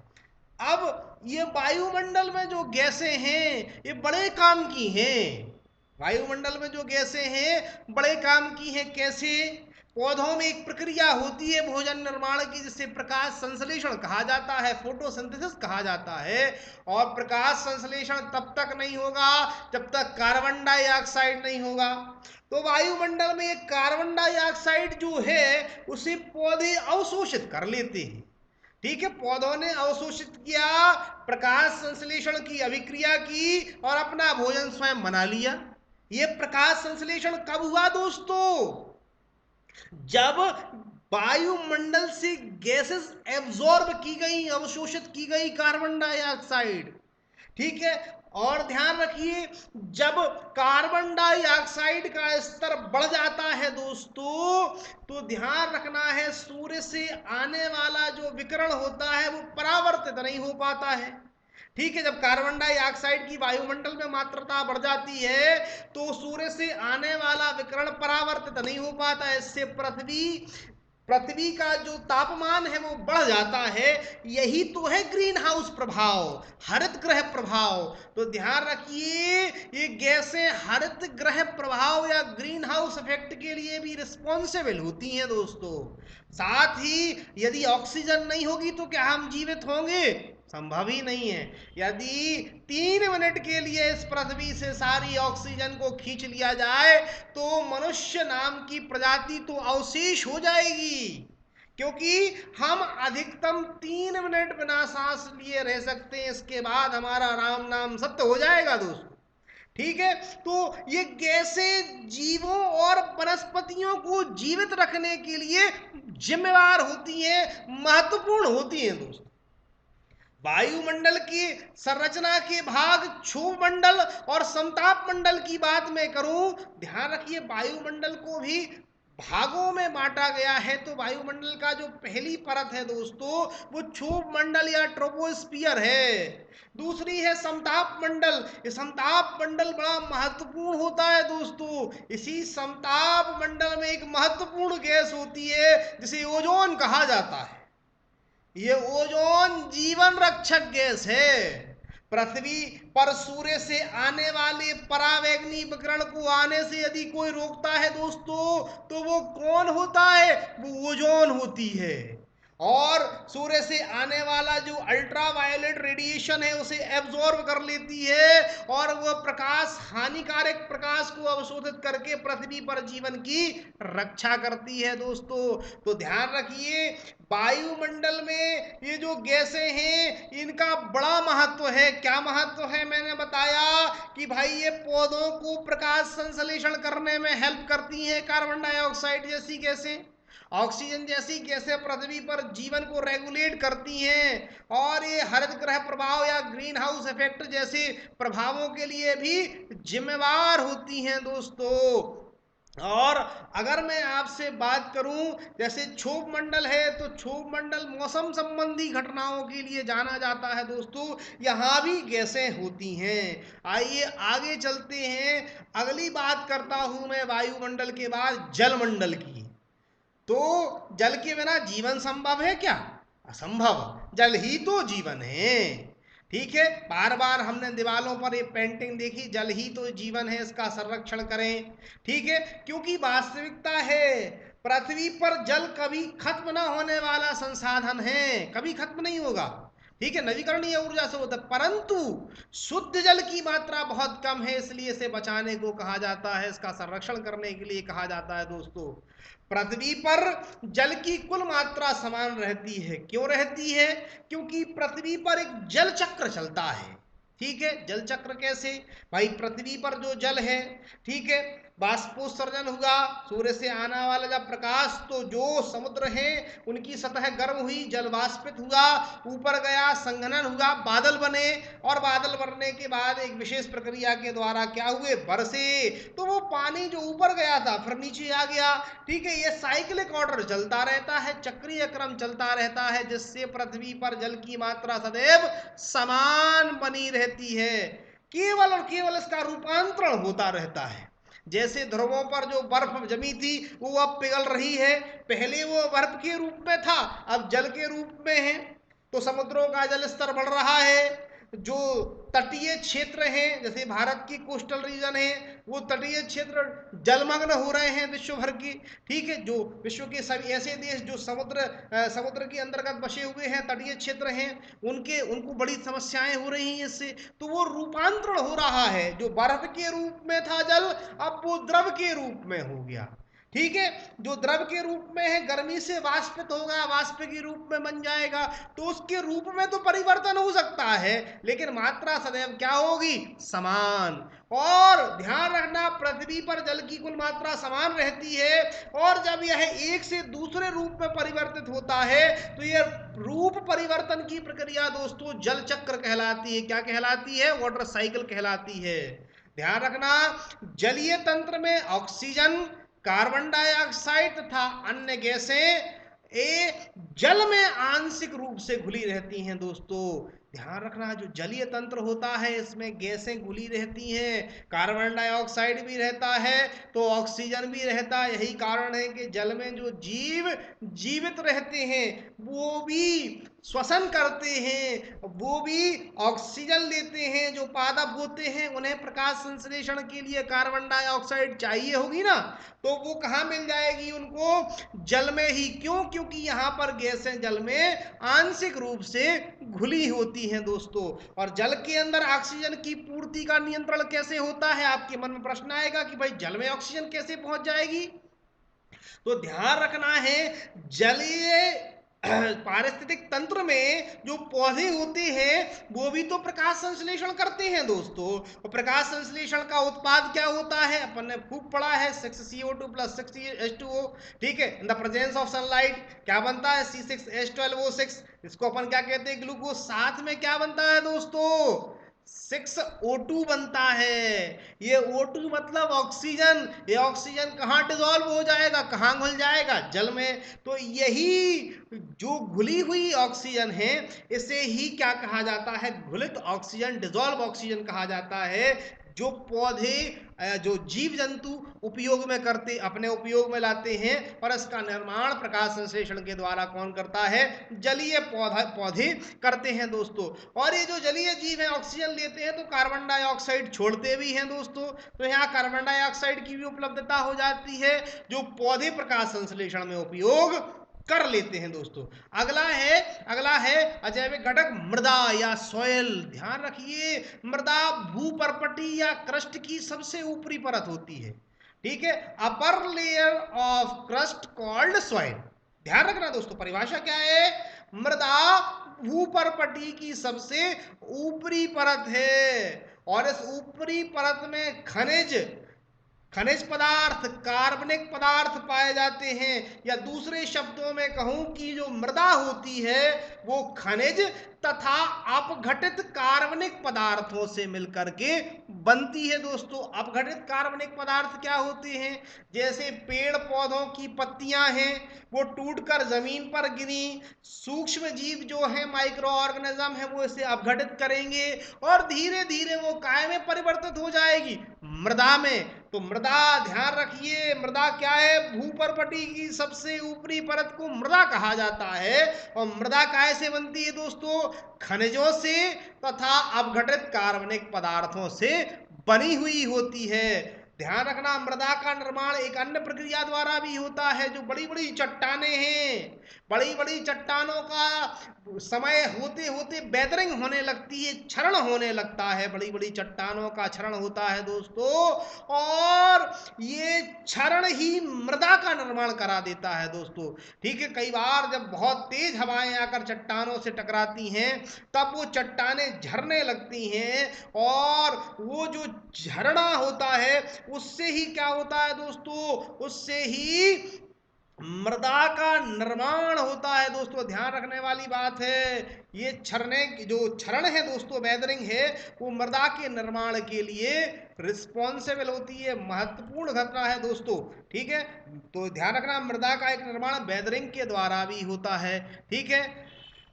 अब ये वायुमंडल में जो गैसें हैं ये बड़े काम की हैं। वायुमंडल में जो गैसें हैं बड़े काम की हैं। कैसे? पौधों में एक प्रक्रिया होती है भोजन निर्माण की, जिसे प्रकाश संश्लेषण कहा जाता है, फोटोसिंथेसिस कहा जाता है। और प्रकाश संश्लेषण तब तक नहीं होगा जब तक कार्बन डाइऑक्साइड नहीं होगा। तो वायुमंडल में एक कार्बन डाइऑक्साइड जो है उसे पौधे अवशोषित कर लेते हैं। ठीक है, पौधों ने अवशोषित किया, प्रकाश संश्लेषण की अभिक्रिया की और अपना भोजन स्वयं बना लिया। यह प्रकाश संश्लेषण कब हुआ दोस्तों? जब वायुमंडल से गैसेस एब्जॉर्ब की गई, अवशोषित की गई कार्बन डाइऑक्साइड। ठीक है, और ध्यान रखिए, जब कार्बन डाइऑक्साइड का स्तर बढ़ जाता है दोस्तों, तो ध्यान रखना है सूर्य से आने वाला जो विकिरण होता है वो परावर्तित नहीं हो पाता है। ठीक है, जब कार्बन डाइऑक्साइड की वायुमंडल में मात्रा बढ़ जाती है तो सूर्य से आने वाला विकिरण परावर्तित नहीं हो पाता है। इससे पृथ्वी का जो तापमान है वो बढ़ जाता है। यही तो है ग्रीन हाउस प्रभाव, हरित ग्रह प्रभाव। तो ध्यान रखिए, ये गैसें हरित ग्रह प्रभाव या ग्रीन हाउस इफेक्ट के लिए भी रिस्पॉन्सिबल होती हैं दोस्तों। साथ ही यदि ऑक्सीजन नहीं होगी तो क्या हम जीवित होंगे? संभव ही नहीं है। यदि 3 मिनट के लिए इस पृथ्वी से सारी ऑक्सीजन को खींच लिया जाए तो मनुष्य नाम की प्रजाति तो अवशेष हो जाएगी, क्योंकि हम अधिकतम 3 मिनट बिना सांस लिए रह सकते हैं, इसके बाद हमारा राम नाम सत्य हो जाएगा दोस्तों। ठीक है, तो ये गैसें जीवों और वनस्पतियों को जीवित रखने के लिए जिम्मेवार होती हैं, महत्वपूर्ण होती हैं दोस्तों। वायुमंडल की संरचना के भाग क्षोभ मंडल और समताप मंडल की बात मैं करूं, ध्यान रखिए वायुमंडल को भी भागों में बांटा गया है। तो वायुमंडल का जो पहली परत है दोस्तों वो क्षोभ मंडल या ट्रोपोस्फियर है। दूसरी है समताप मंडल। ये समताप मंडल बड़ा महत्वपूर्ण होता है दोस्तों। इसी समताप मंडल में एक महत्वपूर्ण गैस होती है जिसे ओजोन कहा जाता है। ये ओजोन जीवन रक्षक गैस है। पृथ्वी पर सूर्य से आने वाले परावैंगनी विकिरण को आने से यदि कोई रोकता है दोस्तों तो वो कौन होता है? वो ओजोन होती है। और सूर्य से आने वाला जो अल्ट्रा वायलेट रेडिएशन है उसे एब्जॉर्ब कर लेती है और वह प्रकाश, हानिकारक प्रकाश को अवशोषित करके पृथ्वी पर जीवन की रक्षा करती है दोस्तों। तो ध्यान रखिए, वायुमंडल में ये जो गैसें हैं इनका बड़ा महत्व है। क्या महत्व है? मैंने बताया कि भाई ये पौधों को प्रकाश संश्लेषण करने में हेल्प करती हैं, कार्बन डाइऑक्साइड जैसी गैसें, ऑक्सीजन जैसी गैसें पृथ्वी पर जीवन को रेगुलेट करती हैं, और ये हरित ग्रह प्रभाव या ग्रीन हाउस इफेक्ट जैसे प्रभावों के लिए भी जिम्मेवार होती हैं दोस्तों। और अगर मैं आपसे बात करूं, जैसे क्षोभ मंडल है तो क्षोभ मंडल मौसम संबंधी घटनाओं के लिए जाना जाता है दोस्तों। यहां भी गैसें होती हैं। आइए आगे चलते हैं। अगली बात करता हूं मैं वायुमंडल के बाद जलमंडल की। तो जल के बिना जीवन संभव है क्या? असंभव। जल ही तो जीवन है। ठीक है, बार बार हमने दीवालों पर ये पेंटिंग देखी, जल ही तो जीवन है, इसका संरक्षण करें। ठीक है, क्योंकि वास्तविकता है पृथ्वी पर जल कभी खत्म ना होने वाला संसाधन है, कभी खत्म नहीं होगा। ठीक है, नवीकरणीय ऊर्जा से होता है, परंतु शुद्ध जल की मात्रा बहुत कम है, इसलिए इसे बचाने को कहा जाता है, इसका संरक्षण करने के लिए कहा जाता है दोस्तों। पृथ्वी पर जल की कुल मात्रा समान रहती है। क्यों रहती है? क्योंकि पृथ्वी पर एक जल चक्र चलता है। ठीक है, जल चक्र कैसे? भाई पृथ्वी पर जो जल है, ठीक है, बाष्पोत्सर्जन हुआ, सूर्य से आने वाला जब प्रकाश, तो जो समुद्र है उनकी सतह गर्म हुई, जल वाष्पित हुआ, ऊपर गया, संघनन हुआ, बादल बने, और बादल बनने के बाद एक विशेष प्रक्रिया के द्वारा क्या हुए? बरसे। तो वो पानी जो ऊपर गया था फिर नीचे आ गया। ठीक है, ये साइक्लिक ऑर्डर चलता रहता है, चक्रीय क्रम चलता रहता है, जिससे पृथ्वी पर जल की मात्रा सदैव समान बनी रहती है। केवल और केवल इसका रूपांतरण होता रहता है। जैसे ध्रुवों पर जो बर्फ जमी थी वो अब पिघल रही है, पहले वो बर्फ के रूप में था, अब जल के रूप में है। तो समुद्रों का जल स्तर बढ़ रहा है। जो तटीय क्षेत्र हैं, जैसे भारत की कोस्टल रीजन है, वो तटीय क्षेत्र जलमग्न हो रहे हैं विश्व भर की। ठीक है, जो विश्व के सभी ऐसे देश जो समुद्र के अंतर्गत बसे हुए हैं, तटीय क्षेत्र हैं, उनको बड़ी समस्याएं हो रही हैं इससे। तो वो रूपांतरण हो रहा है, जो बर्फ के रूप में था जल, अब वो द्रव के रूप में हो गया। ठीक है, जो द्रव के रूप में है गर्मी से वाष्पित होगा, वाष्प के रूप में बन जाएगा। तो उसके रूप में तो परिवर्तन हो सकता है, लेकिन मात्रा सदैव क्या होगी? समान। और ध्यान रखना, पृथ्वी पर जल की कुल मात्रा समान रहती है, और जब यह एक से दूसरे रूप में परिवर्तित होता है तो यह रूप परिवर्तन की प्रक्रिया दोस्तों जल चक्र कहलाती है। क्या कहलाती है? वाटर साइकिल कहलाती है। ध्यान रखना, जलीय तंत्र में ऑक्सीजन, कार्बन डाइऑक्साइड तथा अन्य गैसें जल में आंशिक रूप से घुली रहती हैं दोस्तों। ध्यान रखना, जो जलीय तंत्र होता है इसमें गैसें घुली रहती हैं, कार्बन डाइऑक्साइड भी रहता है तो ऑक्सीजन भी रहता है। यही कारण है कि जल में जो जीव जीवित रहते हैं वो भी श्वसन करते हैं, वो भी ऑक्सीजन लेते हैं। जो पादप होते हैं उन्हें प्रकाश संश्लेषण के लिए कार्बन डाइऑक्साइड चाहिए होगी ना, तो वो कहाँ मिल जाएगी उनको? जल में ही। क्यों? क्योंकि यहाँ पर गैसें जल में आंशिक रूप से घुली होती हैं दोस्तों। और जल के अंदर ऑक्सीजन की पूर्ति का नियंत्रण कैसे होता है? आपके मन में प्रश्न आएगा कि भाई जल में ऑक्सीजन कैसे पहुंच जाएगी? तो ध्यान रखना है, जलीय पारिस्थितिक तंत्र में जो पौधे होते हैं वो भी तो प्रकाश संश्लेषण करते हैं दोस्तों। और प्रकाश संश्लेषण का उत्पाद क्या होता है? अपन ने खूब पढ़ा है, 6CO2 प्लस 6H2O। ठीक है, in the presence of sunlight क्या बनता है? C6H12O6। इसको अपन क्या कहते हैं? ग्लूकोज। साथ में क्या बनता है दोस्तों? 6O2 बनता है। ये O2 मतलब ऑक्सीजन। ये ऑक्सीजन कहाँ डिजॉल्व हो जाएगा, कहाँ घुल जाएगा? जल में। तो यही जो घुली हुई ऑक्सीजन है इसे ही क्या कहा जाता है? घुलित ऑक्सीजन, डिजॉल्व ऑक्सीजन कहा जाता है। जो पौधे, जो जीव जंतु उपयोग में करते, अपने उपयोग में लाते हैं, और इसका निर्माण प्रकाश संश्लेषण के द्वारा कौन करता है? जलीय पौधे करते हैं दोस्तों। और ये जो जलीय जीव हैं ऑक्सीजन लेते हैं तो कार्बन डाइऑक्साइड छोड़ते भी हैं दोस्तों। तो यहाँ कार्बन डाइऑक्साइड की भी उपलब्धता हो जाती है जो पौधे प्रकाश संश्लेषण में उपयोग कर लेते हैं दोस्तों। अगला है अजैविक घटक मृदा या सॉइल। ध्यान रखिए, मृदा भूपर्पटी या क्रस्ट की सबसे ऊपरी परत होती है। ठीक है, upper layer of crust called soil. ध्यान रखना दोस्तों, परिभाषा क्या है? मृदा भूपर्पटी की सबसे ऊपरी परत है, और इस ऊपरी परत में खनिज पदार्थ, कार्बनिक पदार्थ पाए जाते हैं। या दूसरे शब्दों में कहूं कि जो मृदा होती है वो खनिज तथा अपघटित कार्बनिक पदार्थों से मिलकर के बनती है दोस्तों। अपघटित कार्बनिक पदार्थ क्या होते हैं? जैसे पेड़ पौधों की पत्तियां हैं, वो टूटकर जमीन पर गिरी, सूक्ष्म जीव जो है, माइक्रो ऑर्गेनिज्म है, वो इसे अपघटित करेंगे और धीरे धीरे वो काय में परिवर्तित हो जाएगी? मृदा में। तो मृदा, ध्यान रखिए, मृदा क्या है? भूपर्पटी की सबसे ऊपरी परत को मृदा कहा जाता है। और मृदा काय से बनती है दोस्तों? खनिजों से तथा अपघटित कार्बनिक पदार्थों से बनी हुई होती है। ध्यान रखना, मृदा का निर्माण एक अन्य प्रक्रिया द्वारा भी होता है। जो बड़ी बड़ी चट्टानें हैं, बड़ी बड़ी चट्टानों का समय होते होते वेदरिंग होने लगती है, क्षरण होने लगता है, बड़ी बड़ी चट्टानों का क्षरण होता है दोस्तों। और ये क्षरण ही मृदा का निर्माण करा देता है दोस्तों। ठीक है, कई बार जब बहुत तेज हवाएं आकर चट्टानों से टकराती हैं तब वो चट्टानें झरने लगती हैं, और वो जो झरना होता है उससे ही क्या होता है दोस्तों? उससे ही मृदा का निर्माण होता है दोस्तों। ध्यान रखने वाली बात है, ये क्षरने जो क्षरण है दोस्तों, वेदरिंग है, वो मृदा के निर्माण के लिए रिस्पॉन्सिबल होती है, महत्वपूर्ण घटना है दोस्तों। ठीक है, तो ध्यान रखना, मृदा का एक निर्माण वेदरिंग के द्वारा भी होता है। ठीक है,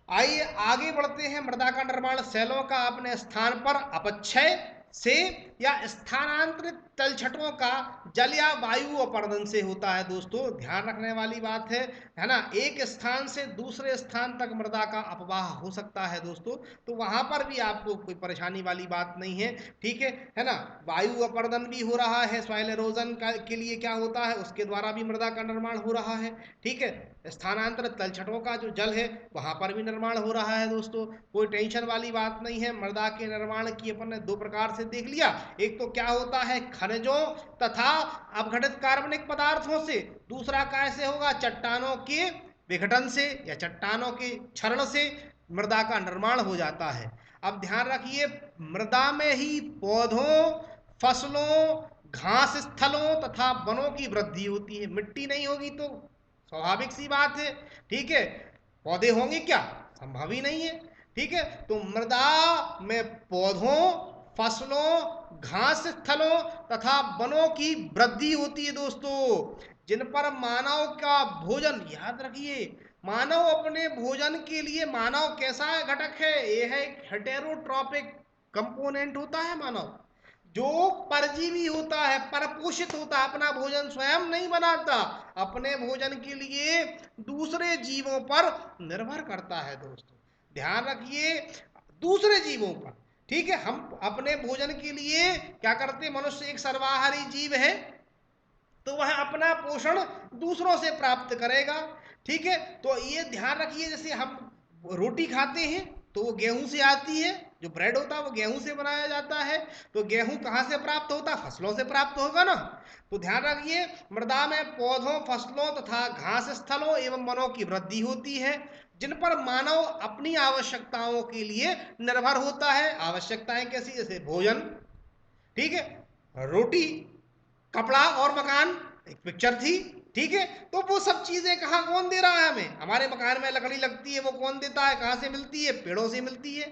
आइए आगे बढ़ते हैं। मृदा का निर्माण सेलों का अपने स्थान पर अपक्षय से या स्थानांतरित तलछटों का जल या वायु अपर्दन से होता है दोस्तों। ध्यान रखने वाली बात है ना। एक स्थान से दूसरे स्थान तक मृदा का अपवाह हो सकता है दोस्तों, तो वहां पर भी आपको कोई परेशानी वाली बात नहीं है। ठीक है ना। वायु अपर्दन भी हो रहा है, सॉइल एरोजन के लिए क्या होता है, उसके द्वारा भी मृदा का निर्माण हो रहा है। ठीक है, स्थानांतरित तलछटों का जो जल है वहां पर भी निर्माण हो रहा है दोस्तों, कोई टेंशन वाली बात नहीं है। मृदा के निर्माण की अपन ने दो प्रकार से देख लिया। एक तो क्या होता है, खनिजों तथा अपघटित कार्बनिक पदार्थों से। दूसरा कैसे होगा? चट्टानों के विघटन से या चट्टानों के क्षरण से मृदा का निर्माण हो जाता है। अब ध्यान रखिए, मृदा में ही पौधों, फसलों, घास स्थलों तथा वनों की वृद्धि होती है। मिट्टी नहीं होगी तो स्वाभाविक सी बात है। ठीक है, पौधे होंगे क्या? संभव ही नहीं है। ठीक है, तो मृदा में पौधों, फसलों, घास स्थलों तथा वनों की वृद्धि होती है दोस्तों, जिन पर मानव का भोजन, याद रखिए, मानव अपने भोजन के लिए, मानव कैसा घटक है? ये है एक हेटेरोट्रॉपिक कंपोनेंट होता है मानव, जो परजीवी होता है, परपोषित होता है, अपना भोजन स्वयं नहीं बनाता, अपने भोजन के लिए दूसरे जीवों पर निर्भर करता है दोस्तों। ध्यान रखिए, दूसरे जीवों पर। ठीक है, हम अपने भोजन के लिए क्या करते? मनुष्य एक सर्वाहारी जीव है, तो वह अपना पोषण दूसरों से प्राप्त करेगा। ठीक है, तो ये ध्यान रखिए, जैसे हम रोटी खाते हैं तो वो गेहूं से आती है, जो ब्रेड होता है वो गेहूं से बनाया जाता है। तो गेहूं कहाँ से प्राप्त होता है? फसलों से प्राप्त होगा ना। तो ध्यान रखिए, मृदा में पौधों, फसलों तथा घास स्थलों एवं वनों की वृद्धि होती है, जिन पर मानव अपनी आवश्यकताओं के लिए निर्भर होता है। आवश्यकताएं कैसी? जैसे भोजन, ठीक है, रोटी, कपड़ा और मकान, एक पिक्चर थी। ठीक है, तो वो सब चीजें कहाँ कौन दे रहा है हमें? हमारे मकान में लकड़ी लगती है, वो कौन देता है? कहाँ से मिलती है? पेड़ों से मिलती है।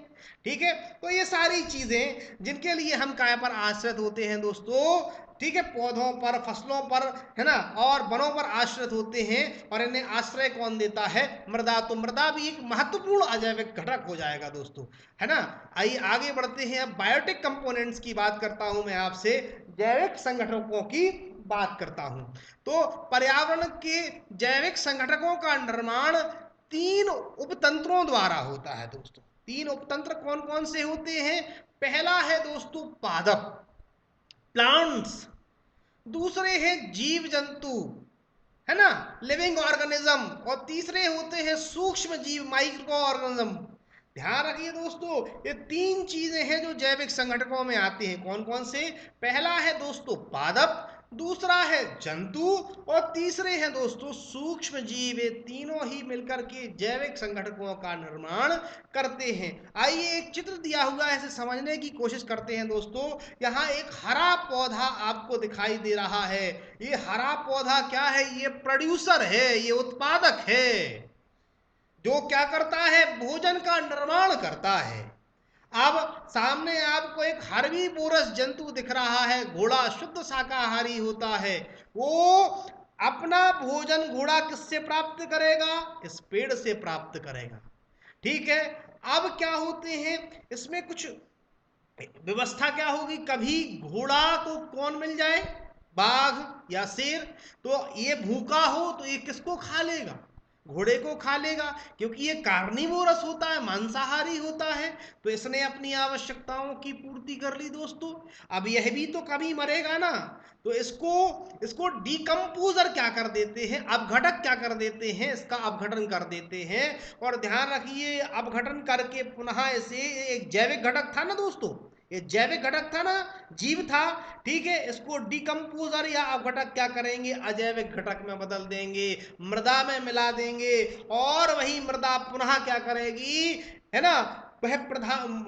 ठीक है, तो ये सारी चीजें जिनके लिए हम काय पर आश्रित होते हैं दोस्तों, ठीक है, पौधों पर, फसलों पर, है ना, और वनों पर आश्रित होते हैं, और इन्हें आश्रय कौन देता है? मृदा। तो मृदा भी एक महत्वपूर्ण अजैविक घटक हो जाएगा दोस्तों, है ना। आइए आगे बढ़ते हैं, अब बायोटिक कंपोनेंट्स की बात करता हूं मैं आपसे, जैविक संगठकों की बात करता हूं। तो पर्यावरण के जैविक संगठकों का निर्माण 3 उपतंत्रों द्वारा होता है दोस्तों। 3 उपतंत्र कौन कौन से होते हैं? पहला है दोस्तों पादप, प्लांट्स। दूसरे हैं जीव जंतु, है ना, लिविंग ऑर्गेनिज्म। और तीसरे होते हैं सूक्ष्म जीव, माइक्रो ऑर्गेनिज्म। ध्यान रखिए दोस्तों, ये 3 चीजें हैं जो जैविक संगठकों में आती हैं। कौन कौन से? पहला है दोस्तों पादप, दूसरा है जंतु, और तीसरे हैं दोस्तों सूक्ष्म जीव। ये तीनों ही मिलकर के जैविक संगठकों का निर्माण करते हैं। आइए एक चित्र दिया हुआ है, इसे समझने की कोशिश करते हैं दोस्तों। यहाँ एक हरा पौधा आपको दिखाई दे रहा है। ये हरा पौधा क्या है? ये प्रोड्यूसर है, ये उत्पादक है, जो क्या करता है? भोजन का निर्माण करता है। अब सामने आपको एक हर्बीवोरस जंतु दिख रहा है, घोड़ा शुद्ध शाकाहारी होता है। वो अपना भोजन, घोड़ा किससे प्राप्त करेगा? इस पेड़ से प्राप्त करेगा। ठीक है, अब क्या होते हैं इसमें कुछ व्यवस्था क्या होगी? कभी घोड़ा को कौन मिल जाए, बाघ या शेर, तो ये भूखा हो तो ये किसको खा लेगा? घोड़े को खा लेगा, क्योंकि ये कार्निवोरस होता है, मांसाहारी होता है। तो इसने अपनी आवश्यकताओं की पूर्ति कर ली दोस्तों। अब यह भी तो कभी मरेगा ना, तो इसको इसको डिकम्पोजर क्या कर देते हैं? अपघटक क्या कर देते हैं? इसका अपघटन कर देते हैं। और ध्यान रखिए, अपघटन करके पुनः इसे, एक जैविक घटक था ना दोस्तों, ये जैविक घटक था ना, जीव था। ठीक है, इसको डिकम्पोजर या अपघटक क्या करेंगे? अजैविक घटक में बदल देंगे, मृदा में मिला देंगे, और वही मृदा पुनः क्या करेगी, है ना, वह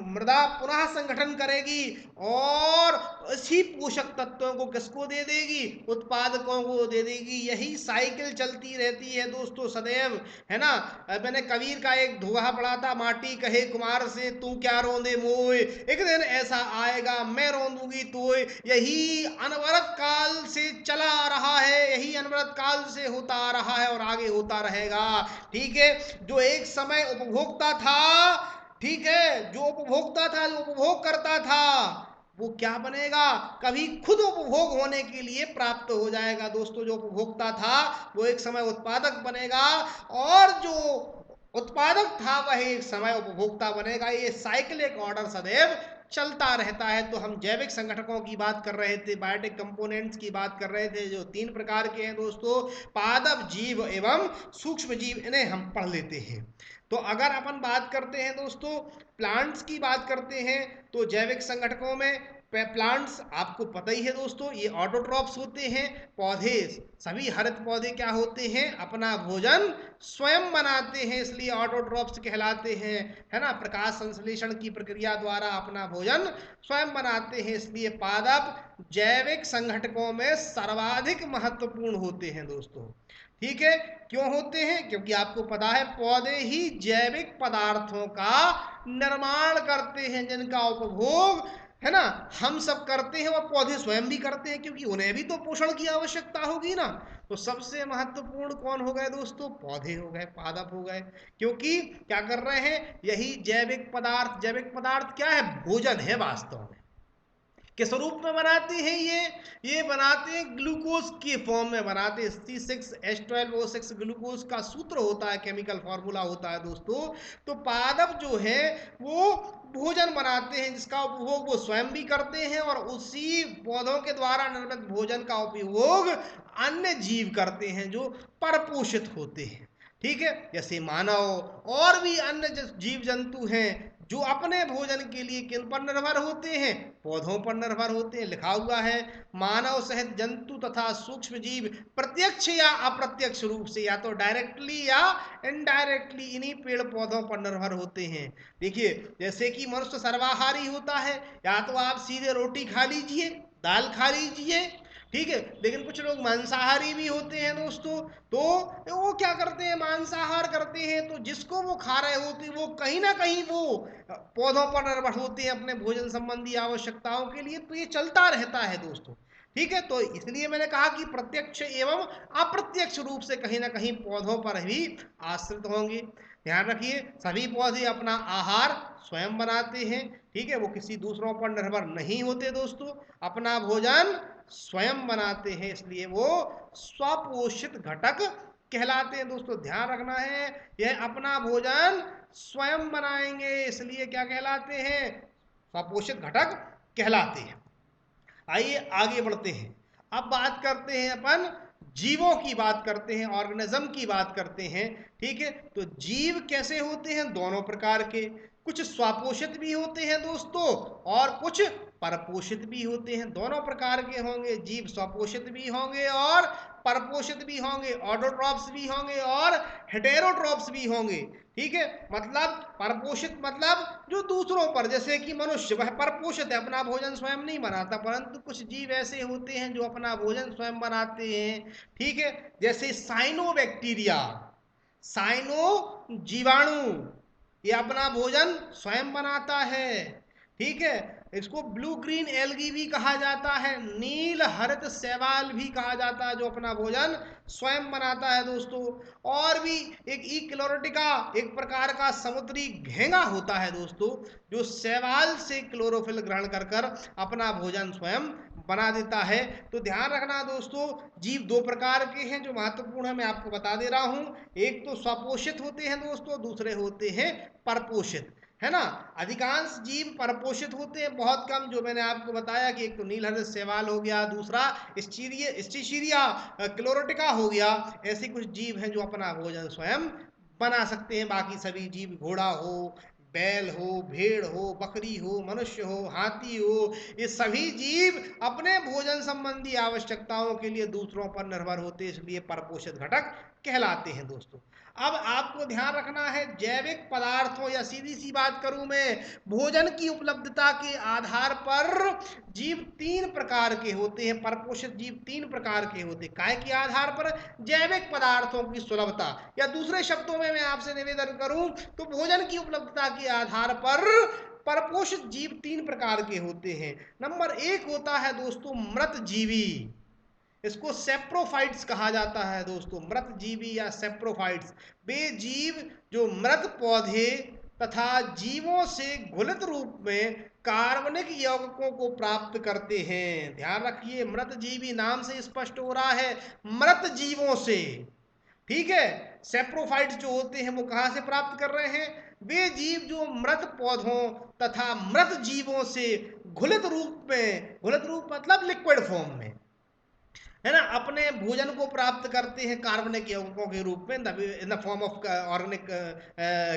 मृदा पुनः संगठन करेगी, और इसी पोषक तत्वों को किसको दे देगी? उत्पादकों को दे देगी। यही साइकिल चलती रहती है दोस्तों सदैव, है ना। मैंने कबीर का एक दोहा पढ़ा था, माटी कहे कुमार से तू क्या रोंदे मोए, एक दिन ऐसा आएगा मैं रोंदूंगी तोय। यही अनवरत काल से चला आ रहा है, यही अनवरत काल से होता आ रहा है और आगे होता रहेगा। ठीक है, जो एक समय उपभोक्ता था, ठीक है, जो उपभोक्ता था, जो उपभोग करता था, वो क्या बनेगा? कभी खुद उपभोग होने के लिए प्राप्त हो जाएगा दोस्तों। जो उपभोक्ता था वो एक समय उत्पादक बनेगा, और जो उत्पादक था वह एक समय उपभोक्ता बनेगा। ये साइक्लिक ऑर्डर सदैव चलता रहता है। तो हम जैविक संगठकों की बात कर रहे थे, बायोटिक कंपोनेंट्स की बात कर रहे थे, जो 3 प्रकार के हैं दोस्तों, पादप, जीव एवं सूक्ष्म जीव। इन्हें हम पढ़ लेते हैं। तो अगर अपन बात करते हैं दोस्तों, प्लांट्स की बात करते हैं, तो जैविक संगठकों में प्लांट्स आपको पता ही है दोस्तों, ये ऑटोट्रॉप्स होते हैं। पौधे, सभी हरित पौधे क्या होते हैं? अपना भोजन स्वयं बनाते हैं, इसलिए ऑटोट्रॉप्स कहलाते हैं, है ना। प्रकाश संश्लेषण की प्रक्रिया द्वारा अपना भोजन स्वयं बनाते हैं, इसलिए पादप जैविक संगठकों में सर्वाधिक महत्वपूर्ण होते हैं दोस्तों। ठीक है, क्यों होते हैं? क्योंकि आपको पता है पौधे ही जैविक पदार्थों का निर्माण करते हैं, जिनका उपभोग, है ना, हम सब करते हैं और पौधे स्वयं भी करते हैं, क्योंकि उन्हें भी तो पोषण की आवश्यकता होगी ना। तो सबसे महत्वपूर्ण कौन हो गए दोस्तों? पौधे हो गए, पादप हो गए। क्योंकि क्या कर रहे हैं? यही जैविक पदार्थ क्या है? भोजन है वास्तव में। किस रूप में बनाते हैं ये बनाते हैं ग्लूकोज के फॉर्म में बनाते हैं। C6H12O6 ग्लूकोज का सूत्र होता है, केमिकल फॉर्मूला होता है दोस्तों। तो पादप जो है वो भोजन बनाते हैं, जिसका उपभोग वो स्वयं भी करते हैं और उसी पौधों के द्वारा निर्मित भोजन का उपयोग अन्य जीव करते हैं जो परपोषित होते हैं। ठीक है, जैसे मानव और भी अन्य जीव जंतु हैं जो अपने भोजन के लिए किन पर निर्भर होते हैं? पौधों पर निर्भर होते हैं। लिखा हुआ है, मानव सहित जंतु तथा सूक्ष्म जीव प्रत्यक्ष या अप्रत्यक्ष रूप से, या तो डायरेक्टली या इनडायरेक्टली, इन्हीं पेड़ पौधों पर निर्भर होते हैं। देखिए, जैसे कि मनुष्य सर्वाहारी होता है, या तो आप सीधे रोटी खा लीजिए, दाल खा लीजिए, ठीक है, लेकिन कुछ लोग मांसाहारी भी होते हैं दोस्तों। तो वो क्या करते हैं? मांसाहार करते हैं, तो जिसको वो खा रहे होते हैं वो कहीं ना कहीं वो पौधों पर निर्भर होते हैं अपने भोजन संबंधी आवश्यकताओं के लिए। तो ये चलता रहता है दोस्तों। ठीक है, तो इसलिए मैंने कहा कि प्रत्यक्ष एवं अप्रत्यक्ष रूप से कहीं ना कहीं पौधों पर ही आश्रित होंगे। ध्यान रखिए, सभी पौधे अपना आहार स्वयं बनाते हैं। ठीक है, वो किसी दूसरों पर निर्भर नहीं होते दोस्तों, अपना भोजन स्वयं बनाते हैं, इसलिए वो स्वपोषित घटक कहलाते हैं दोस्तों। ध्यान रखना है, यह अपना भोजन स्वयं बनाएंगे, इसलिए क्या कहलाते हैं? स्वपोषित घटक कहलाते हैं। आइए आगे बढ़ते हैं। अब बात करते हैं अपन जीवों की, बात करते हैं, ऑर्गेनिज्म की बात करते हैं। ठीक है, तो जीव कैसे होते हैं? दोनों प्रकार के। कुछ स्वपोषित भी होते हैं दोस्तों और कुछ परपोषित भी होते हैं। दोनों प्रकार के होंगे जीव, स्वपोषित भी होंगे और परपोषित भी होंगे, ऑटोट्रॉप्स भी होंगे और हेटेरोट्रॉप्स भी होंगे। ठीक है, मतलब परपोषित मतलब जो दूसरों पर, जैसे कि मनुष्य, वह परपोषित है, अपना भोजन स्वयं नहीं बनाता, परंतु कुछ जीव ऐसे होते हैं जो अपना भोजन स्वयं बनाते हैं। ठीक है, जैसे साइनो जीवाणु, ये अपना भोजन स्वयं बनाता है। ठीक है, इसको ब्लू ग्रीन एल्गी भी कहा जाता है, नील हरित शैवाल भी कहा जाता है, जो अपना भोजन स्वयं बनाता है दोस्तों। और भी एक इक्लोरोटिका, एक प्रकार का समुद्री घेंगा होता है दोस्तों, जो शैवाल से क्लोरोफिल ग्रहण कर कर अपना भोजन स्वयं बना देता है। तो ध्यान रखना दोस्तों, जीव दो प्रकार के हैं जो महत्वपूर्ण है, मैं आपको बता दे रहा हूं। एक तो स्वपोषित होते हैं दोस्तों, दूसरे होते हैं परपोषित, है ना। अधिकांश जीव परपोषित होते हैं, बहुत कम, जो मैंने आपको बताया कि एक तो नीलहरित शैवाल हो गया, दूसरा स्टीशीरिया क्लोरोटिका हो गया। ऐसे कुछ जीव हैं जो अपना भोजन स्वयं बना सकते हैं। बाकी सभी जीव, घोड़ा हो, बैल हो, भेड़ हो, बकरी हो, मनुष्य हो, हाथी हो, ये सभी जीव अपने भोजन संबंधी आवश्यकताओं के लिए दूसरों पर निर्भर होते हैं, इसलिए परपोषित घटक कहलाते हैं दोस्तों। अब आपको ध्यान रखना है, जैविक पदार्थों, या सीधी सी बात करूं मैं, भोजन की उपलब्धता के आधार पर जीव तीन प्रकार के होते हैं, परपोषित जीव तीन प्रकार के होते हैं। काय के आधार पर? जैविक पदार्थों की सुलभता, या दूसरे शब्दों में मैं आपसे निवेदन करूं तो भोजन की उपलब्धता के आधार पर परपोषित जीव तीन प्रकार के होते हैं। नंबर एक होता है दोस्तों मृत जीवी, इसको सेप्रोफाइट्स कहा जाता है दोस्तों, मृत जीवी या सेप्रोफाइट्स। वे जीव जो मृत पौधे तथा जीवों से घुलित रूप में कार्बनिक यौगिकों को प्राप्त करते हैं। ध्यान रखिए, मृत जीवी, नाम से स्पष्ट हो रहा है, मृत जीवों से। ठीक है, सेप्रोफाइट्स जो होते हैं वो कहां से प्राप्त कर रहे हैं? वे जीव जो मृत पौधों तथा मृत जीवों से घुलित रूप में, घुलित रूप मतलब लिक्विड फॉर्म में, है ना, अपने भोजन को प्राप्त करते हैं कार्बनिक यौगिकों के रूप में, in the form of organic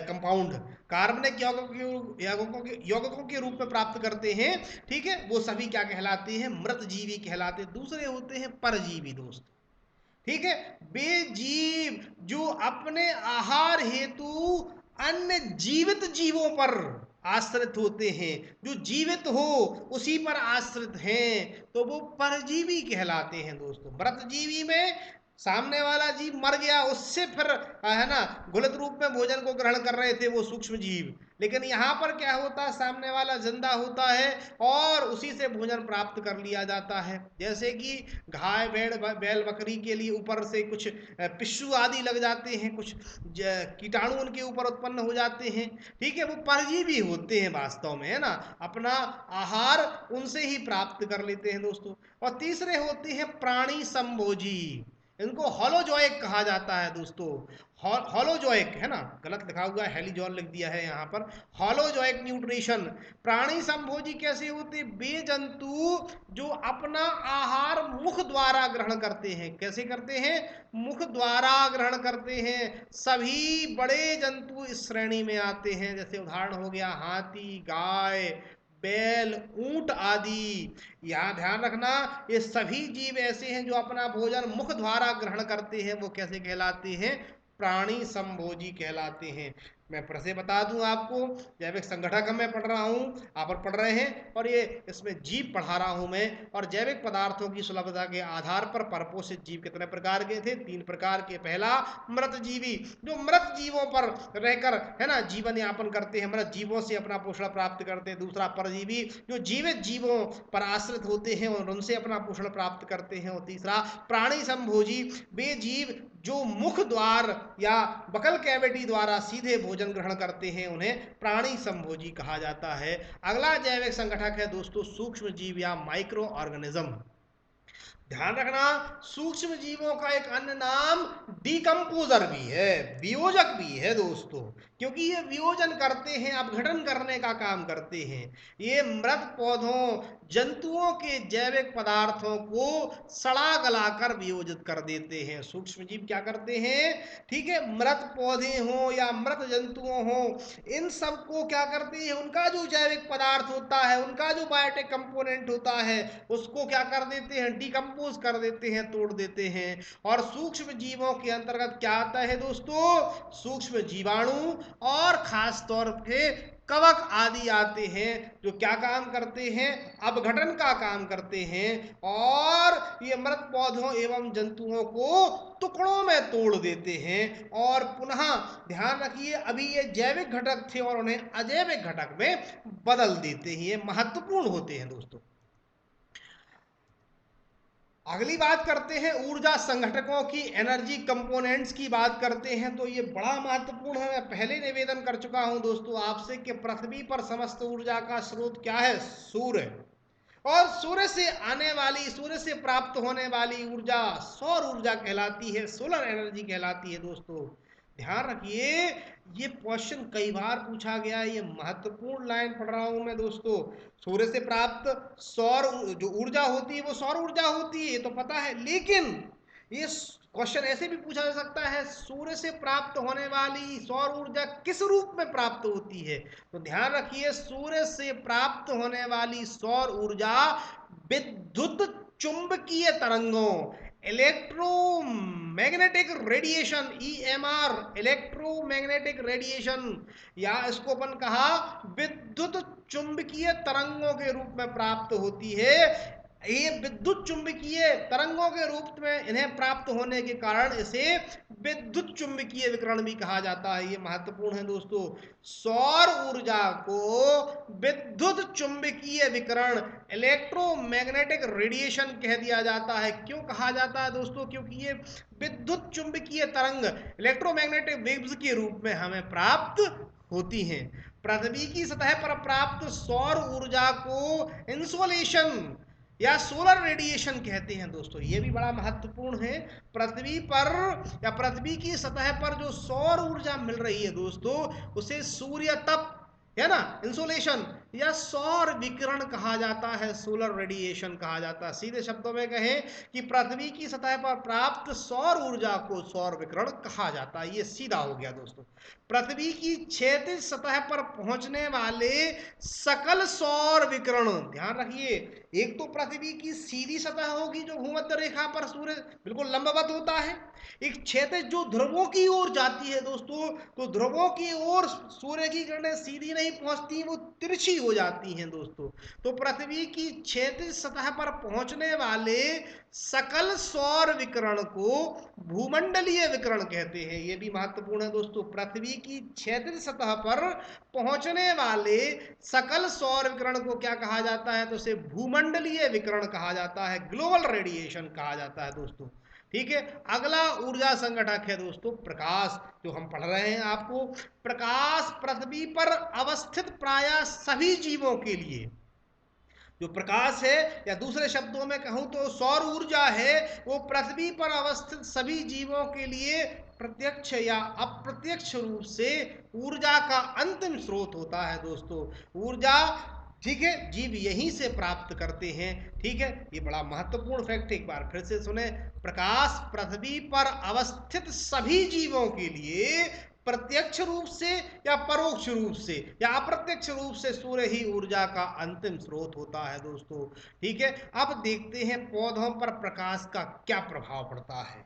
compound, कार्बनिक यौगिकों के रूप में प्राप्त करते हैं। ठीक है, वो सभी क्या कहलाते हैं? मृत जीवी कहलाते हैं। दूसरे होते हैं परजीवी दोस्त। ठीक है, वे जीव जो अपने आहार हेतु अन्य जीवित जीवों पर आश्रित होते हैं, जो जीवित हो उसी पर आश्रित हैं, तो वो परजीवी कहलाते हैं दोस्तों। मृत जीवी में सामने वाला जीव मर गया, उससे फिर है ना गलत रूप में भोजन को ग्रहण कर रहे थे वो सूक्ष्म जीव। लेकिन यहाँ पर क्या होता है, सामने वाला जिंदा होता है और उसी से भोजन प्राप्त कर लिया जाता है। जैसे कि गाय भेड़ बैल बकरी के लिए ऊपर से कुछ पिस्सू आदि लग जाते हैं, कुछ कीटाणु उनके ऊपर उत्पन्न हो जाते हैं। ठीक है, वो परजीवी होते हैं वास्तव में, है ना, अपना आहार उनसे ही प्राप्त कर लेते हैं दोस्तों। और तीसरे होते हैं प्राणी संभोजी, इनको होलोजोइक कहा जाता है दोस्तों। होलोजोइक है ना, गलत लिखा हुआ है, हेलीजॉल लिख दिया है यहाँ पर। Holozoic nutrition. प्राणी संभोजी कैसे होते, वे जंतु जो अपना आहार मुख द्वारा ग्रहण करते हैं। कैसे करते हैं, मुख द्वारा ग्रहण करते हैं। सभी बड़े जंतु इस श्रेणी में आते हैं, जैसे उदाहरण हो गया हाथी, गाय, बैल, ऊंट आदि। यहाँ ध्यान रखना, ये सभी जीव ऐसे हैं जो अपना भोजन मुख द्वारा ग्रहण करते हैं, वो कैसे कहलाते हैं, प्राणी संभोजी कहलाते हैं। मैं फिर से बता दूं आपको, जैविक संगठक मैं पढ़ रहा हूं, आप पढ़ रहे हैं, और ये इसमें जीव पढ़ा रहा हूं मैं। और जैविक पदार्थों की सुलभता के आधार पर परपोषित जीव कितने प्रकार के थे, 3 प्रकार के। पहला मृत जीवी, जो मृत जीवों पर रहकर है ना जीवन यापन करते हैं, मृत जीवों से अपना पोषण प्राप्त करते हैं। दूसरा परजीवी, जो जीवित जीवों पर आश्रित होते हैं और उनसे अपना पोषण प्राप्त करते हैं। और तीसरा प्राणी संभोजी, वे जीव जो मुख द्वार या बकल कैविटी द्वारा सीधे भोजन ग्रहण करते हैं, उन्हें प्राणी संभोजी कहा जाता है। अगला जैविक संगठक है दोस्तों सूक्ष्म जीव या माइक्रो ऑर्गेनिज्म। ध्यान रखना, सूक्ष्म जीवों का एक अन्य नाम डिकम्पोजर भी है, वियोजक भी है दोस्तों, क्योंकि ये वियोजन करते हैं, अपघटन करने का काम करते हैं। ये मृत पौधों, जंतुओं के जैविक पदार्थों को सड़ा गलाकर वियोजित कर देते हैं। सूक्ष्म जीव क्या करते हैं, ठीक है, मृत पौधे हों या मृत जंतुओं हों, इन सब को क्या करते हैं, उनका जो जैविक पदार्थ होता है, उनका जो बायोटिक कंपोनेंट होता है, उसको क्या कर देते हैं, डिकम्पोज कर देते हैं, तोड़ देते हैं। और सूक्ष्म जीवों के अंतर्गत क्या आता है दोस्तों, सूक्ष्म जीवाणु और खास तौर पे कवक आदि आते हैं, जो क्या काम करते हैं, अपघटन का काम करते हैं और ये मृत पौधों एवं जंतुओं को टुकड़ों में तोड़ देते हैं। और पुनः ध्यान रखिए, अभी ये जैविक घटक थे और उन्हें अजैविक घटक में बदल देते हैं। ये महत्वपूर्ण होते हैं दोस्तों। अगली बात करते हैं ऊर्जा संघटकों की, एनर्जी कंपोनेंट्स की बात करते हैं, तो ये बड़ा महत्वपूर्ण है। मैं पहले निवेदन कर चुका हूं दोस्तों आपसे कि पृथ्वी पर समस्त ऊर्जा का स्रोत क्या है, सूर्य। और सूर्य से आने वाली, सूर्य से प्राप्त होने वाली ऊर्जा सौर ऊर्जा कहलाती है, सोलर एनर्जी कहलाती है दोस्तों। ध्यान रखिए, ये क्वेश्चन कई बार पूछा गया है, ये महत्वपूर्ण लाइन पढ़ रहा हूं मैं दोस्तों। सूर्य से प्राप्त सौर जो ऊर्जा होती है वो सौर ऊर्जा होती है, ये तो पता है, लेकिन ये क्वेश्चन ऐसे भी पूछा जा सकता है, सूर्य से प्राप्त होने वाली सौर ऊर्जा किस रूप में प्राप्त होती है। तो ध्यान रखिए, सूर्य से प्राप्त होने वाली सौर ऊर्जा विद्युत चुंबकीय तरंगों, electromagnetic radiation, EMR, electromagnetic radiation, या इसको अपन कहा विद्युत चुंबकीय तरंगों के रूप में प्राप्त होती है। ये विद्युत चुंबकीय तरंगों के रूप में इन्हें प्राप्त होने के कारण इसे विद्युत चुंबकीय विकिरण भी कहा जाता है। ये महत्वपूर्ण है दोस्तों। सौर ऊर्जा को विद्युत चुंबकीय विकिरण, इलेक्ट्रोमैग्नेटिक रेडिएशन कह दिया जाता है। क्यों कहा जाता है दोस्तों, क्योंकि ये विद्युत चुंबकीय तरंग इलेक्ट्रोमैग्नेटिक वेव्स के रूप में हमें प्राप्त होती हैं। पृथ्वी की सतह पर प्राप्त सौर ऊर्जा को इंसोलेशन या सोलर रेडिएशन कहते हैं दोस्तों। ये भी बड़ा महत्वपूर्ण है। पृथ्वी पर या पृथ्वी की सतह पर जो सौर ऊर्जा मिल रही है दोस्तों, उसे सूर्य तप है ना, इंसोलेशन या सौर विकिरण कहा जाता है, सोलर रेडिएशन कहा जाता है। सीधे शब्दों में कहें कि पृथ्वी की सतह पर प्राप्त सौर ऊर्जा को सौर विकिरण कहा जाता है। ये सीधा हो गया दोस्तों। पृथ्वी की क्षैतिज सतह पर पहुंचने वाले सकल सौर विकिरण, ध्यान रखिए, एक तो पृथ्वी की सीधी सतह होगी जो भूमध्य रेखा पर सूर्य बिल्कुल लंबवत होता है, एक क्षैतिज जो ध्रुवों की ओर जाती है दोस्तों, तो ध्रुवों की ओर सूर्य की किरणें सीधी नहीं पहुंचती, वो तिरछी हो जाती हैं दोस्तों। तो पृथ्वी की क्षैतिज सतह पर पहुंचने वाले सकल सौर विकिरण को भूमंडलीय विकिरण कहते हैं। ये भी महत्वपूर्ण है दोस्तों। पृथ्वी की क्षैतिज सतह पर पहुंचने वाले सकल सौर विकिरण को क्या कहा जाता है? तो उसे भूमंडलीय विकिरण कहा जाता है, ग्लोबल रेडिएशन कहा जाता है दोस्तों। ठीक है। अगला ऊर्जा संगठक है दोस्तों प्रकाश, जो हम पढ़ रहे हैं आपको। प्रकाश पृथ्वी पर अवस्थित प्रायः सभी जीवों के लिए, जो प्रकाश है या दूसरे शब्दों में कहूं तो सौर ऊर्जा है, वो पृथ्वी पर अवस्थित सभी जीवों के लिए प्रत्यक्ष या अप्रत्यक्ष रूप से ऊर्जा का अंतिम स्रोत होता है दोस्तों। ऊर्जा, ठीक है, जीव यहीं से प्राप्त करते हैं। ठीक है, ये बड़ा महत्वपूर्ण फैक्ट एक बार फिर से सुने। प्रकाश पृथ्वी पर अवस्थित सभी जीवों के लिए प्रत्यक्ष रूप से या परोक्ष रूप से या अप्रत्यक्ष रूप से सूर्य ही ऊर्जा का अंतिम स्रोत होता है दोस्तों। ठीक है। अब देखते हैं पौधों पर प्रकाश का क्या प्रभाव पड़ता है।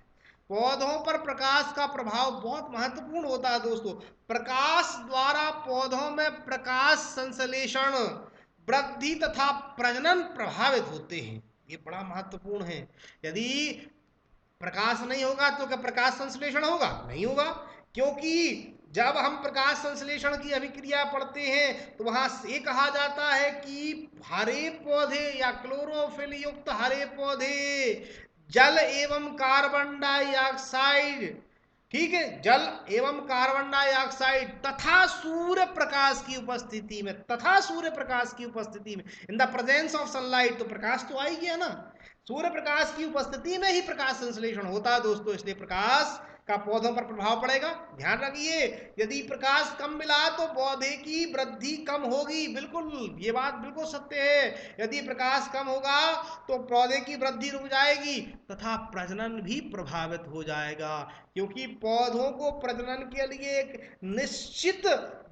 पौधों पर प्रकाश का प्रभाव बहुत महत्वपूर्ण होता है दोस्तों। प्रकाश द्वारा पौधों में प्रकाश संश्लेषण, वृद्धि तथा प्रजनन प्रभावित होते हैं। ये बड़ा महत्वपूर्ण है। यदि प्रकाश नहीं होगा तो क्या प्रकाश संश्लेषण होगा? नहीं होगा, क्योंकि जब हम प्रकाश संश्लेषण की अभिक्रिया पढ़ते हैं तो वहां ये कहा जाता है कि हरे पौधे या क्लोरोफिल युक्त हरे पौधे जल एवं कार्बन डाइऑक्साइड, ठीक है, जल एवं कार्बन डाइऑक्साइड तथा सूर्य प्रकाश की उपस्थिति में, तथा सूर्य प्रकाश की उपस्थिति में, in the presence of sunlight, तो प्रकाश तो आ ही गया ना। सूर्य प्रकाश की उपस्थिति में ही प्रकाश संश्लेषण होता है दोस्तों, इसलिए प्रकाश का पौधों पर प्रभाव पड़ेगा। ध्यान रखिए, यदि प्रकाश कम मिला तो पौधे की वृद्धि कम होगी। बिल्कुल, ये बात बिल्कुल सत्य है। यदि प्रकाश कम होगा तो पौधे की वृद्धि रुक जाएगी तथा प्रजनन भी प्रभावित हो जाएगा, क्योंकि पौधों को प्रजनन के लिए एक निश्चित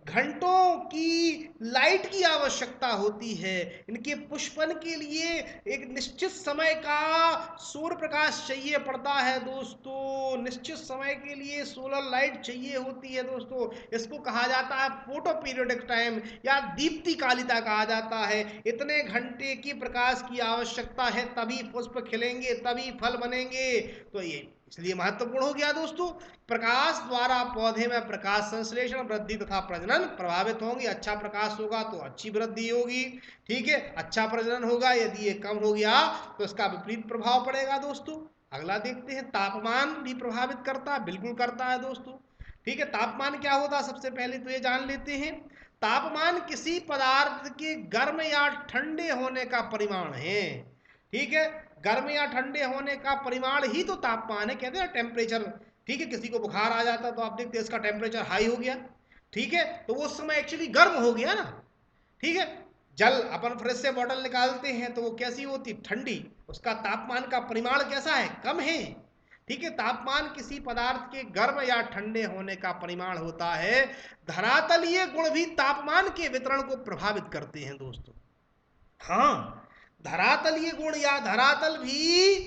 घंटों की लाइट की आवश्यकता होती है। इनके पुष्पन के लिए एक निश्चित समय का सूर्य प्रकाश चाहिए पड़ता है दोस्तों। निश्चित समय के लिए सोलर लाइट चाहिए होती है दोस्तों। इसको कहा जाता है फोटो पीरियडिक टाइम या दीप्ति कालिता कहा जाता है। इतने घंटे की प्रकाश की आवश्यकता है, तभी पुष्प खिलेंगे, तभी फल बनेंगे। तो ये इसलिए महत्वपूर्ण हो गया दोस्तों। प्रकाश द्वारा पौधे में प्रकाश संश्लेषण, वृद्धि तथा प्रजनन प्रभावित होंगे। अच्छा प्रकाश होगा तो अच्छी वृद्धि होगी, ठीक है, अच्छा प्रजनन होगा। यदि ये कम हो गया तो इसका विपरीत प्रभाव पड़ेगा दोस्तों। अगला देखते हैं, तापमान भी प्रभावित करता है। बिल्कुल करता है दोस्तों। ठीक है, तापमान क्या होता है सबसे पहले तो ये जान लेते हैं। तापमान किसी पदार्थ के गर्म या ठंडे होने का परिमाण है। ठीक है, गर्म या ठंडे होने का परिमाण ही तो तापमान है, कहते हैं टेम्परेचर। ठीक है, किसी को बुखार आ जाता है तो आप देखते हैं इसका टेम्परेचर हाई हो गया, ठीक है, तो वो उस समय एक्चुअली गर्म हो गया ना। ठीक है, जल अपन फ्रिज से बॉटल निकालते हैं तो वो कैसी होती? ठंडी। उसका तापमान का परिमाण कैसा है? कम है। ठीक है, तापमान किसी पदार्थ के गर्म या ठंडे होने का परिमाण होता है। धरातलीय गुण भी तापमान के वितरण को प्रभावित करते हैं दोस्तों। हाँ, धरातलीय गुण या धरातल भी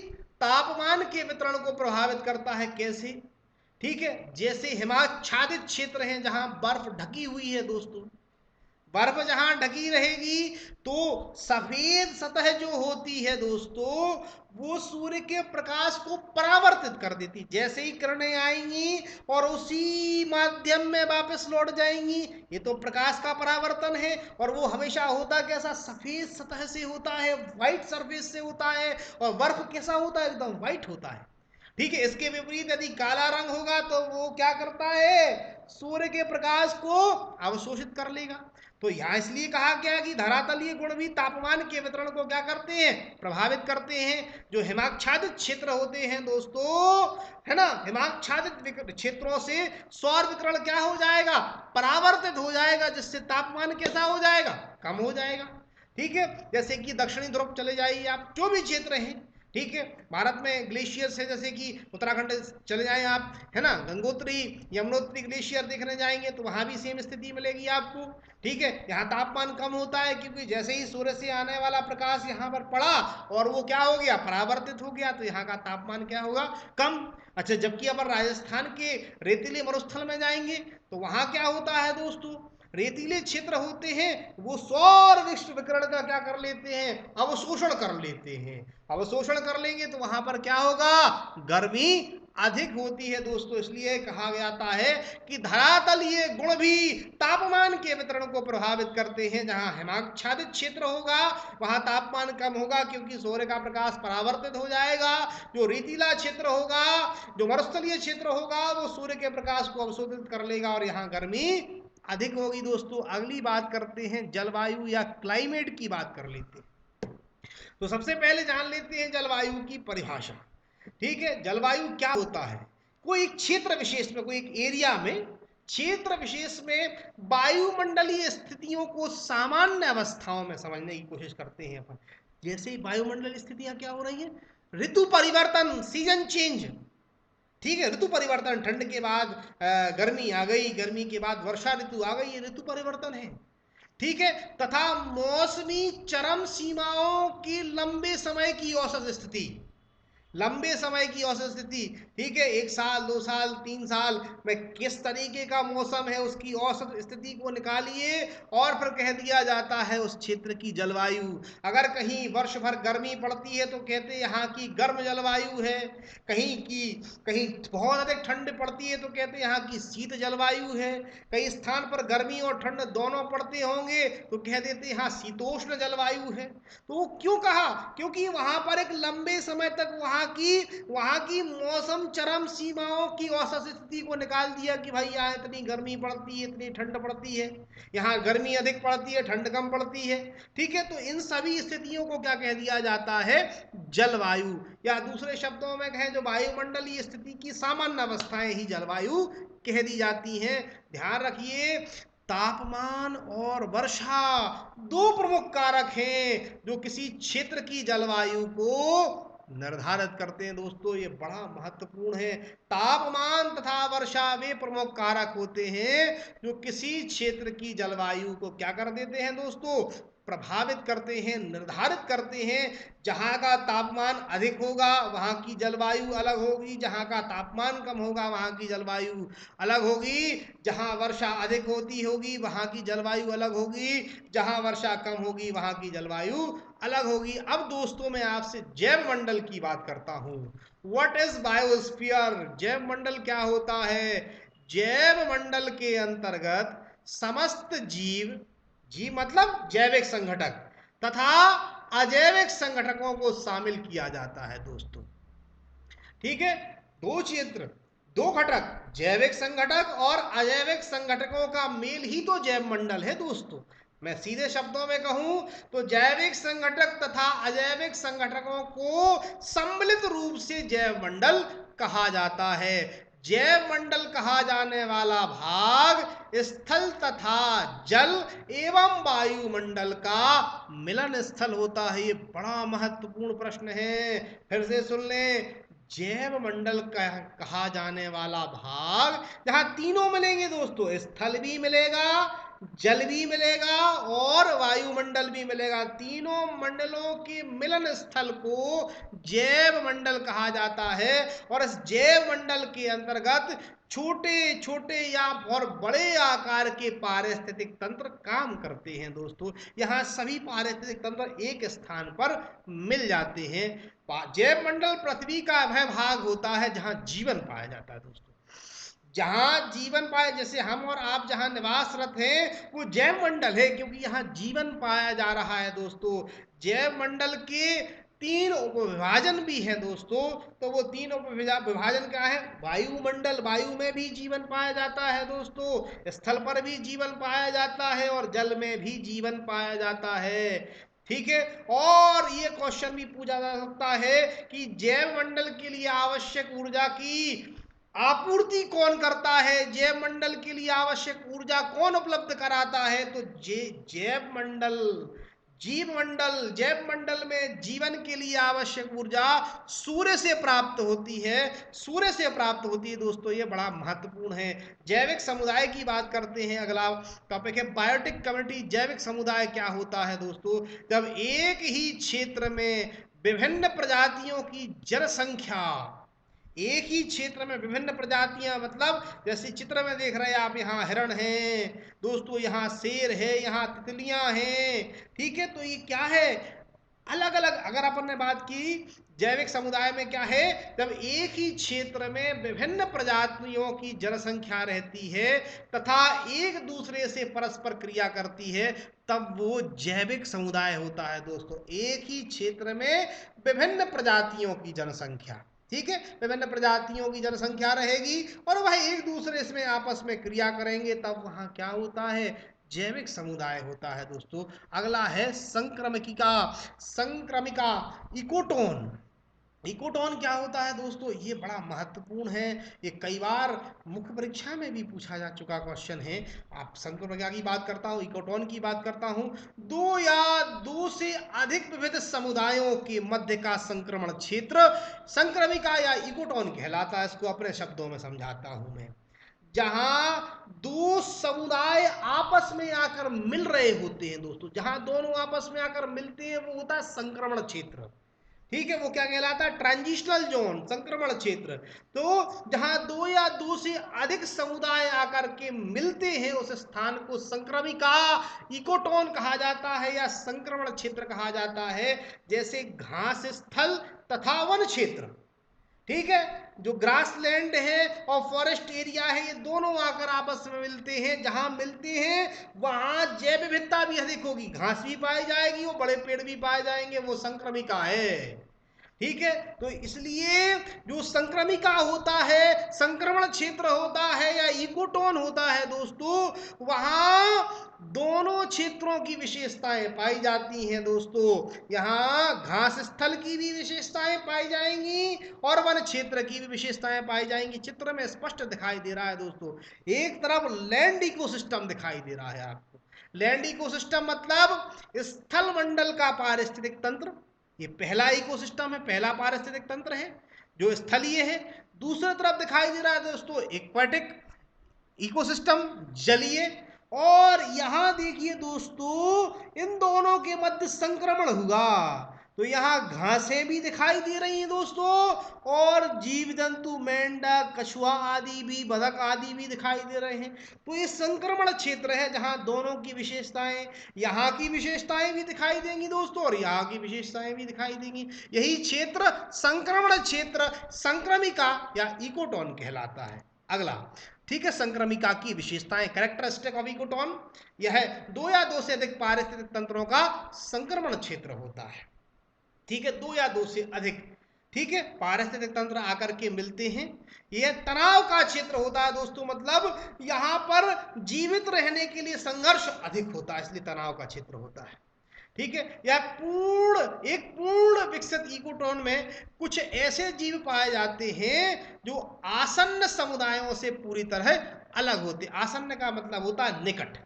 तापमान के वितरण को प्रभावित करता है। कैसे? ठीक है, जैसे हिमाच्छादित क्षेत्र हैं जहां बर्फ ढकी हुई है दोस्तों, बर्फ जहां ढकी रहेगी तो सफेद सतह जो होती है दोस्तों, वो सूर्य के प्रकाश को परावर्तित कर देती। जैसे ही किरणें आएंगी और उसी माध्यम में वापस लौट जाएंगी, ये तो प्रकाश का परावर्तन है। और वो हमेशा होता कैसा? सफेद सतह से होता है, व्हाइट सरफेस से होता है। और बर्फ कैसा होता है? एकदम व्हाइट होता है। ठीक है, इसके विपरीत यदि काला रंग होगा तो वो क्या करता है? सूर्य के प्रकाश को अवशोषित कर लेगा। तो यहां इसलिए कहा गया कि धरातलीय गुण भी तापमान के वितरण को क्या करते हैं? प्रभावित करते हैं। जो हिमाच्छादित क्षेत्र होते हैं दोस्तों, है ना, हिमाच्छादित क्षेत्रों से सौर विकिरण क्या हो जाएगा? परावर्तित हो जाएगा, जिससे तापमान कैसा हो जाएगा? कम हो जाएगा। ठीक है, जैसे कि दक्षिणी ध्रुव चले जाइए आप, जो भी क्षेत्र हैं, ठीक है, भारत में ग्लेशियर्स है, जैसे कि उत्तराखंड चले जाएं आप, है ना, गंगोत्री यमुनोत्री ग्लेशियर देखने जाएंगे तो वहां भी सेम स्थिति मिलेगी आपको। ठीक है, यहाँ तापमान कम होता है क्योंकि जैसे ही सूर्य से आने वाला प्रकाश यहाँ पर पड़ा और वो क्या हो गया? परावर्तित हो गया, तो यहाँ का तापमान क्या होगा? कम। अच्छा, जबकि अगर राजस्थान के रेतीले मरुस्थल में जाएंगे तो वहां क्या होता है दोस्तों? रेतीले क्षेत्र होते हैं वो सौर विकिरण का क्या कर लेते हैं, अवशोषण कर लेते हैं। अवशोषण कर लेंगे तो वहां पर क्या होगा, गर्मी अधिक होती है दोस्तों। इसलिए कहा जाता है कि धरातलीय गुण भी तापमान के वितरण को प्रभावित करते हैं। जहां हिमाच्छादित क्षेत्र होगा वहां तापमान कम होगा क्योंकि सूर्य का प्रकाश परावर्तित हो जाएगा। जो रेतीला क्षेत्र होगा, जो मरुस्थलीय क्षेत्र होगा, वो सूर्य के प्रकाश को अवशोषित कर लेगा और यहाँ गर्मी अधिक होगी। दोस्तों अगली बात करते हैं जलवायु या क्लाइमेट की बात कर लेते हैं। तो सबसे पहले जान लेते हैं जलवायु की परिभाषा। ठीक है, जलवायु क्या होता है, कोई क्षेत्र विशेष में, कोई एक एरिया में, क्षेत्र विशेष में वायुमंडलीय स्थितियों को सामान्य अवस्थाओं में समझने की कोशिश करते हैं अपन। जैसे वायुमंडलीय स्थितियां क्या हो रही हैं, ऋतु परिवर्तन, सीजन चेंज। ठीक है, ऋतु परिवर्तन, ठंड के बाद गर्मी आ गई, गर्मी के बाद वर्षा ऋतु आ गई, ये ऋतु परिवर्तन है। ठीक है, तथा मौसमी चरम सीमाओं की लंबे समय की औसत स्थिति, लंबे समय की औसत स्थिति। ठीक है, 1 साल 2 साल 3 साल में किस तरीके का मौसम है उसकी औसत स्थिति को निकालिए और फिर कह दिया जाता है उस क्षेत्र की जलवायु। अगर कहीं वर्ष भर गर्मी पड़ती है तो कहते हैं यहाँ की गर्म जलवायु है, कहीं बहुत अधिक ठंड पड़ती है तो कहते हैं यहाँ की शीत जलवायु है, कई स्थान पर गर्मी और ठंड दोनों पड़ते होंगे तो कह देते यहाँ शीतोष्ण जलवायु है। तो क्यों कहा, क्योंकि वहां पर एक लंबे समय तक वहां की मौसम चरम सीमाओं की औसत स्थिति को निकाल दिया कि भाई यहाँ इतनी गर्मी पड़ती है, इतनी ठंड पड़ती है, यहाँ गर्मी अधिक पड़ती है, ठंड कम पड़ती है। ठीक है, तो इन सभी स्थितियों को क्या कह दिया जाता है, जलवायु। या दूसरे शब्दों में कहें जो वायुमंडलीय स्थिति की सामान्य अवस्थाएं ही जलवायु कह दी जाती हैं। ध्यान रखिए, तापमान और वर्षा दो प्रमुख कारक हैं जो किसी क्षेत्र की जलवायु को निर्धारित करते हैं। दोस्तों ये बड़ा महत्वपूर्ण है, तापमान तथा वर्षा वे प्रमुख कारक होते हैं जो किसी क्षेत्र की जलवायु को क्या कर देते हैं दोस्तों, प्रभावित करते हैं, निर्धारित करते हैं। जहां का तापमान अधिक होगा वहां की जलवायु अलग होगी, जहां का तापमान कम होगा वहां की जलवायु अलग होगी, जहां वर्षा अधिक होती होगी वहां की जलवायु अलग होगी, जहां वर्षा कम होगी वहां की जलवायु अलग होगी। अब दोस्तों मैं आपसे जैव मंडल की बात करता हूं। व्हाट इज बायोस्फीयर, जैव मंडल क्या होता है। जैव मंडल के अंतर्गत समस्त जीव, जीव मतलब जैविक संगठक, तथा अजैविक संगठकों को शामिल किया जाता है दोस्तों। ठीक है, दो क्षेत्र, दो घटक, जैविक संगठक और अजैविक संगठकों का मेल ही तो जैव मंडल है दोस्तों। मैं सीधे शब्दों में कहूं तो जैविक संगठक तथा अजैविक संगठकों को सम्मिलित रूप से जैव मंडल कहा जाता है। जैव मंडल कहा जाने वाला भाग स्थल तथा जल एवं वायुमंडल का मिलन स्थल होता है। ये बड़ा महत्वपूर्ण प्रश्न है, फिर से सुन लें। जैव मंडल कहा जाने वाला भाग जहां तीनों मिलेंगे दोस्तों, स्थल भी मिलेगा, जल भी मिलेगा और वायुमंडल भी मिलेगा, तीनों मंडलों के मिलन स्थल को जैव मंडल कहा जाता है। और इस जैव मंडल के अंतर्गत छोटे छोटे या और बड़े आकार के पारिस्थितिक तंत्र काम करते हैं दोस्तों। यहाँ सभी पारिस्थितिक तंत्र एक स्थान पर मिल जाते हैं। जैव मंडल पृथ्वी का वह भाग होता है जहां जीवन पाया जाता है दोस्तों। जहां जीवन पाए, जैसे हम और आप जहां निवासरत हैं वो जैव मंडल है क्योंकि यहाँ जीवन पाया जा रहा है दोस्तों। जैव मंडल के 3 उपविभाजन भी हैं दोस्तों। तो वो 3 उपविभाजन क्या है, वायुमंडल, वायु में भी जीवन पाया जाता है दोस्तों, स्थल पर भी जीवन पाया जाता है और जल में भी जीवन पाया जाता है। ठीक है, और ये क्वेश्चन भी पूछा जा सकता है कि जैव मंडल के लिए आवश्यक ऊर्जा की आपूर्ति कौन करता है, जैव मंडल के लिए आवश्यक ऊर्जा कौन उपलब्ध कराता है। तो जैव मंडल, जीव मंडल, जैव मंडल में जीवन के लिए आवश्यक ऊर्जा सूर्य से प्राप्त होती है, सूर्य से प्राप्त होती है दोस्तों। ये बड़ा महत्वपूर्ण है। जैविक समुदाय की बात करते हैं, अगला टॉपिक है बायोटिक कम्युनिटी। जैविक समुदाय क्या होता है दोस्तों, जब एक ही क्षेत्र में विभिन्न प्रजातियों की जनसंख्या एक ही क्षेत्र में विभिन्न प्रजातियां, मतलब जैसे चित्र में देख रहे हैं आप, यहाँ हिरण है दोस्तों, यहाँ शेर है, यहाँ तितलियां हैं। ठीक है, तो ये क्या है, अलग अलग। अगर अपन ने बात की जैविक समुदाय में क्या है, जब एक ही क्षेत्र में विभिन्न प्रजातियों की जनसंख्या रहती है तथा एक दूसरे से परस्पर क्रिया करती है, तब वो जैविक समुदाय होता है दोस्तों। एक ही क्षेत्र में विभिन्न प्रजातियों की जनसंख्या, ठीक है, विभिन्न प्रजातियों की जनसंख्या रहेगी और वह एक दूसरे में आपस में क्रिया करेंगे, तब वहां क्या होता है, जैविक समुदाय होता है दोस्तों। अगला है संक्रमिका। संक्रमिका, इकोटोन। इकोटोन क्या होता है दोस्तों, ये बड़ा महत्वपूर्ण है, ये कई बार मुख्य परीक्षा में भी पूछा जा चुका क्वेश्चन है। आप संक्रमिका की बात करता हूँ, इकोटोन की बात करता हूँ, दो या दो से अधिक विविध समुदायों के मध्य का संक्रमण क्षेत्र संक्रमिका या इकोटोन कहलाता है। इसको अपने शब्दों में समझाता हूं मैं। जहां दो समुदाय आपस में आकर मिल रहे होते हैं दोस्तों, जहां दोनों आपस में आकर मिलते हैं, वो होता है संक्रमण क्षेत्र। ठीक है, वो क्या कहलाता है, ट्रांजिशनल जोन, संक्रमण क्षेत्र। तो जहां दो या दो से अधिक समुदाय आकर के मिलते हैं, उस स्थान को संक्रमिका, इकोटोन कहा जाता है या संक्रमण क्षेत्र कहा जाता है। जैसे घास स्थल तथा वन क्षेत्र, ठीक है, जो ग्रास लैंड है और फॉरेस्ट एरिया है, ये दोनों आकर आपस में मिलते हैं। जहां मिलते हैं वहां जैव विविधता भी अधिक होगी, घास भी पाई जाएगी और बड़े पेड़ भी पाए जाएंगे, वो संक्रमिका है। ठीक है, तो इसलिए जो संक्रमिका होता है, संक्रमण क्षेत्र होता है या इकोटोन होता है दोस्तों, वहां दोनों क्षेत्रों की विशेषताएं पाई जाती हैं दोस्तों। यहाँ घास स्थल की भी विशेषताएं पाई जाएंगी और वन क्षेत्र की भी विशेषताएं पाई जाएंगी। चित्र में स्पष्ट दिखाई दे रहा है दोस्तों। एक तरफ लैंड इकोसिस्टम दिखाई दे रहा है आपको। लैंड इकोसिस्टम मतलब स्थल मंडल का पारिस्थितिक तंत्र, ये पहला इकोसिस्टम है, पहला पारिस्थितिक तंत्र है जो स्थलीय है। दूसरी तरफ दिखाई दे रहा है दोस्तों एक्वाटिक इकोसिस्टम, जलीय। और यहां देखिए दोस्तों, इन दोनों के मध्य संक्रमण हुआ, तो यहां घासें भी दिखाई दे रही हैं दोस्तों, और जीव जंतु, मेंढक, कछुआ आदि भी, बतख आदि भी दिखाई दे रहे हैं। तो ये संक्रमण क्षेत्र है जहां दोनों की विशेषताएं, यहाँ की विशेषताएं भी दिखाई देंगी दोस्तों और यहाँ की विशेषताएं भी दिखाई देंगी। यही क्षेत्र संक्रमण क्षेत्र, संक्रमिका या इकोटोन कहलाता है। अगला, ठीक है, संक्रमिका की विशेषताएं, कैरेक्टरिस्टिक ऑफ इकोटोन, यह दो या दो से अधिक पारिस्थितिक तंत्रों का संक्रमण क्षेत्र होता है। ठीक है, दो या दो से अधिक, ठीक है, पारिस्थितिक तंत्र आकर के मिलते हैं। यह तनाव का क्षेत्र होता है दोस्तों, मतलब यहां पर जीवित रहने के लिए संघर्ष अधिक होता है, इसलिए तनाव का क्षेत्र होता है। ठीक है, या एक पूर्ण विकसित इकोटोन में कुछ ऐसे जीव पाए जाते हैं जो आसन्न समुदायों से पूरी तरह अलग होते। आसन्न का मतलब होता है निकट।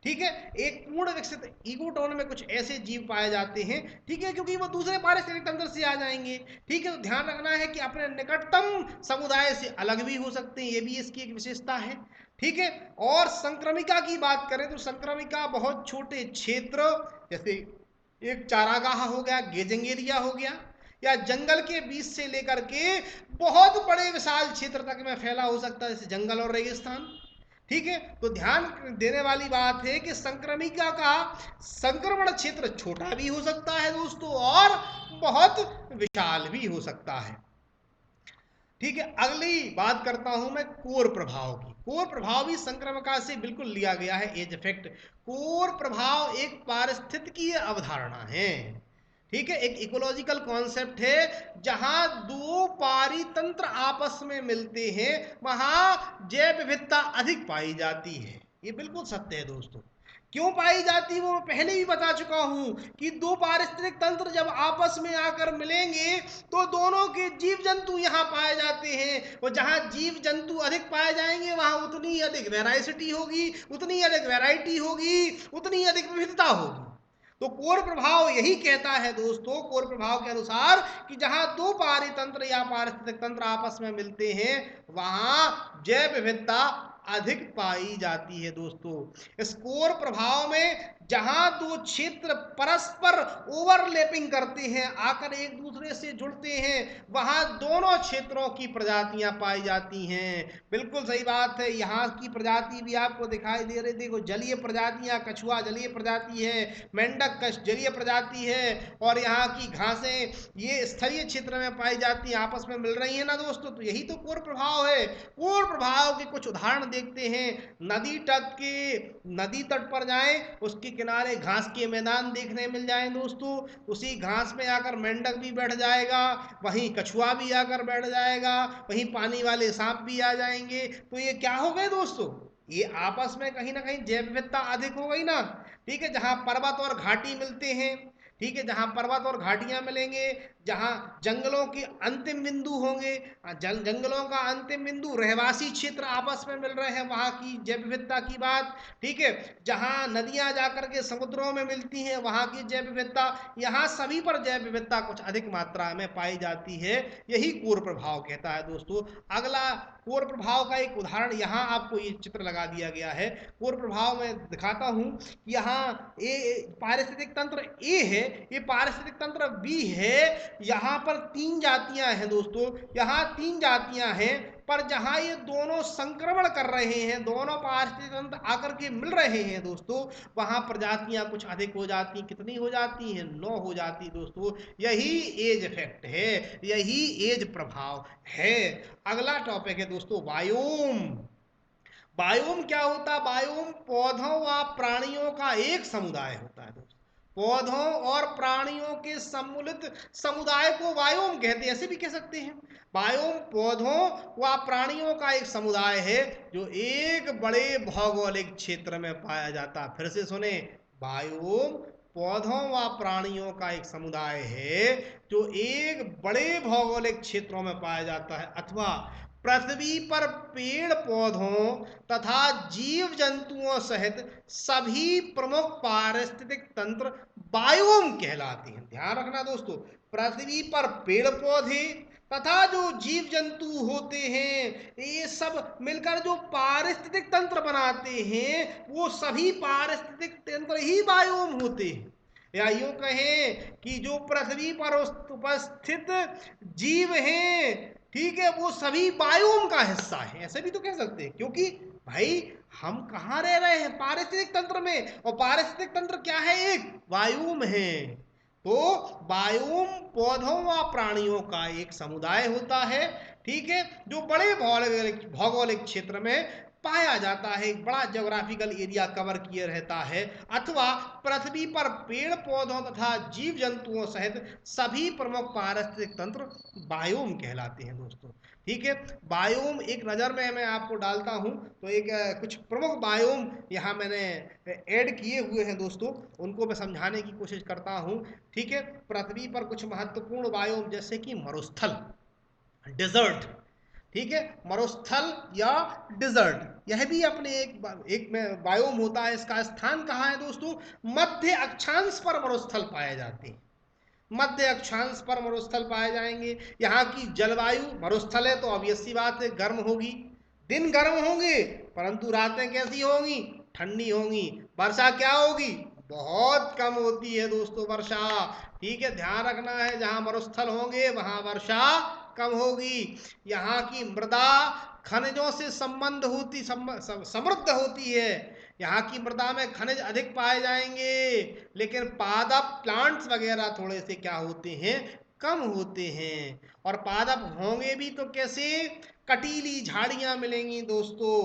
ठीक है, एक पूर्ण विकसित इकोटोन में कुछ ऐसे जीव पाए जाते हैं, ठीक है, क्योंकि वो दूसरे पारिस्थितिक तंत्र से आ जाएंगे। ठीक है, तो ध्यान रखना है कि अपने निकटतम समुदाय से अलग भी हो सकते हैं, ये भी इसकी एक विशेषता है। ठीक है, और संक्रमिका की बात करें तो संक्रमिका बहुत छोटे क्षेत्र, जैसे एक चारागाह हो गया, गेजिंग एरिया हो गया, या जंगल के बीच से लेकर के बहुत बड़े विशाल क्षेत्र तक में फैला हो सकता है, जैसे जंगल और रेगिस्तान। ठीक है, तो ध्यान देने वाली बात है कि संक्रमिका का संक्रमण क्षेत्र छोटा भी हो सकता है दोस्तों और बहुत विशाल भी हो सकता है। ठीक है, अगली बात करता हूं मैं कोर प्रभाव की। कोर प्रभाव भी संक्रमणिका से बिल्कुल लिया गया है, एज इफेक्ट। कोर प्रभाव एक पारिस्थितिकीय अवधारणा है, ठीक है, एक इकोलॉजिकल कॉन्सेप्ट है। जहां दो पारितंत्र आपस में मिलते हैं वहां जैव विविधता अधिक पाई जाती है। ये बिल्कुल सत्य है दोस्तों। क्यों पाई जाती है वो मैं पहले ही बता चुका हूं कि दो पारिस्थितिक तंत्र जब आपस में आकर मिलेंगे तो दोनों के जीव जंतु यहाँ पाए जाते हैं, और जहां जीव जंतु अधिक पाए जाएंगे वहां उतनी अधिक वैरायटी होगी, उतनी अधिक वैरायटी होगी, उतनी अधिक विविधता होगी। तो कोर प्रभाव यही कहता है दोस्तों, कोर प्रभाव के अनुसार कि जहां दो पारितंत्र या पारिस्थितिक तंत्र आपस में मिलते हैं वहां जैव विविधता अधिक पाई जाती है दोस्तों। स्कोर प्रभाव में जहां दो क्षेत्र परस्पर ओवरलैपिंग करते हैं, आकर एक दूसरे से जुड़ते हैं, वहां दोनों क्षेत्रों की प्रजातियां पाई जाती हैं। बिल्कुल सही बात है। यहाँ की प्रजाति भी आपको दिखाई दे रही, देखो जलीय प्रजातियां, कछुआ जलीय प्रजाति है, मेंढक कछ जलीय प्रजाति है, और यहाँ की घासें ये स्थलीय क्षेत्र में पाई जाती है, आपस में मिल रही है ना दोस्तों। तो यही तो कोर प्रभाव है। कोर प्रभाव के कुछ उदाहरण देखते हैं। नदी तट पर जाएं, उसके किनारे घास के मैदान देखने मिल जाएं दोस्तों, उसी घास में आकर मेंढक भी बैठ जाएगा, वहीं कछुआ भी आकर बैठ जाएगा, वहीं पानी वाले सांप भी आ जाएंगे। तो ये क्या हो गए दोस्तों, ये आपस में कहीं ना कहीं जैव विविधता अधिक हो गई ना। ठीक है, जहां पर्वत और घाटी मिलते हैं, ठीक है, जहां पर्वत और घाटियां मिलेंगे, जहां जंगलों के अंतिम बिंदु होंगे, जंगलों का अंतिम बिंदु रहवासी क्षेत्र आपस में मिल रहे हैं, वहां की जैव विविधता की बात। ठीक है, जहां नदियां जाकर के समुद्रों में मिलती हैं, वहां की जैव विविधता, यहाँ सभी पर जैव विविधता कुछ अधिक मात्रा में पाई जाती है। यही कोर प्रभाव कहता है दोस्तों। अगला कोर प्रभाव का एक उदाहरण यहाँ आपको ये चित्र लगा दिया गया है। कोर प्रभाव में दिखाता हूं, यहाँ ए पारिस्थितिक तंत्र ए है, ये पारिस्थितिक तंत्र बी है। यहाँ पर 3 जातियां हैं दोस्तों, यहाँ 3 जातियां हैं, पर जहां ये दोनों संक्रमण कर रहे हैं, दोनों पारिस्थितिक तंत्र आकर के मिल रहे हैं दोस्तों, वहां प्रजातियां कुछ अधिक हो जाती, कितनी हो जाती हैं, 9 हो जाती दोस्तों। यही एज इफेक्ट है, यही एज प्रभाव है। अगला टॉपिक है दोस्तों बायोम। बायोम क्या होता है? बायोम पौधों व प्राणियों का एक समुदाय होता है दोस्तों। पौधों और प्राणियों के सम्मिलित समुदाय को बायोम कहते हैं, ऐसे भी कह सकते हैं। बायोम पौधों व प्राणियों का एक समुदाय है जो एक बड़े भौगोलिक क्षेत्र में पाया जाता है। फिर से सुने, बायोम पौधों व प्राणियों का एक समुदाय है जो एक बड़े भौगोलिक क्षेत्रों में पाया जाता है, अथवा पृथ्वी पर पेड़ पौधों तथा जीव जंतुओं सहित सभी प्रमुख पारिस्थितिक तंत्र बायोम कहलाते हैं। ध्यान रखना दोस्तों, पृथ्वी पर पेड़ पौधे तथा जो जीव जंतु होते हैं, ये सब मिलकर जो पारिस्थितिक तंत्र बनाते हैं, वो सभी पारिस्थितिक तंत्र ही बायोम होते हैं। या यूं कहें कि जो पृथ्वी पर उपस्थित जीव हैं, ठीक है, वो सभी बायोम का हिस्सा है, ऐसे भी तो कह सकते हैं। क्योंकि भाई हम कहाँ रह रहे हैं? पारिस्थितिक तंत्र में, और पारिस्थितिक तंत्र क्या है? एक बायोम है। तो बायोम पौधों व प्राणियों का एक समुदाय होता है, ठीक है, जो बड़े भौगोलिक क्षेत्र में पाया जाता है, एक बड़ा ज्योग्राफिकल एरिया कवर किए रहता है, अथवा पृथ्वी पर पेड़ पौधों तथा जीव जंतुओं सहित सभी प्रमुख पारिस्थितिक तंत्र बायोम कहलाते हैं दोस्तों। ठीक है, बायोम एक नज़र में मैं आपको डालता हूं, तो एक कुछ प्रमुख बायोम यहाँ मैंने ऐड किए हुए हैं दोस्तों, उनको मैं समझाने की कोशिश करता हूं। ठीक है, पृथ्वी पर कुछ महत्वपूर्ण बायोम जैसे कि मरुस्थल, डेजर्ट, ठीक है, मरुस्थल या डिजर्ट, यह भी अपने एक में बायोम होता है। इसका स्थान कहाँ है दोस्तों? मध्य अक्षांश पर मरुस्थल पाए जाते हैं, मध्य अक्षांश पर मरुस्थल पाए जाएंगे। यहाँ की जलवायु, मरुस्थल है तो ऑब्वियस सी बात है गर्म होगी, दिन गर्म होंगे, परंतु रातें कैसी होंगी? ठंडी होंगी। वर्षा क्या होगी? बहुत कम होती है दोस्तों वर्षा। ठीक है, ध्यान रखना है, जहां मरुस्थल होंगे वहां वर्षा कम होगी। यहाँ की मृदा खनिजों से समृद्ध होती है। यहाँ की मृदा में खनिज अधिक पाए जाएंगे, लेकिन पादप प्लांट्स वगैरह थोड़े से क्या होते हैं? कम होते हैं। और पादप होंगे भी तो कैसे? कटीली झाड़ियां मिलेंगी दोस्तों,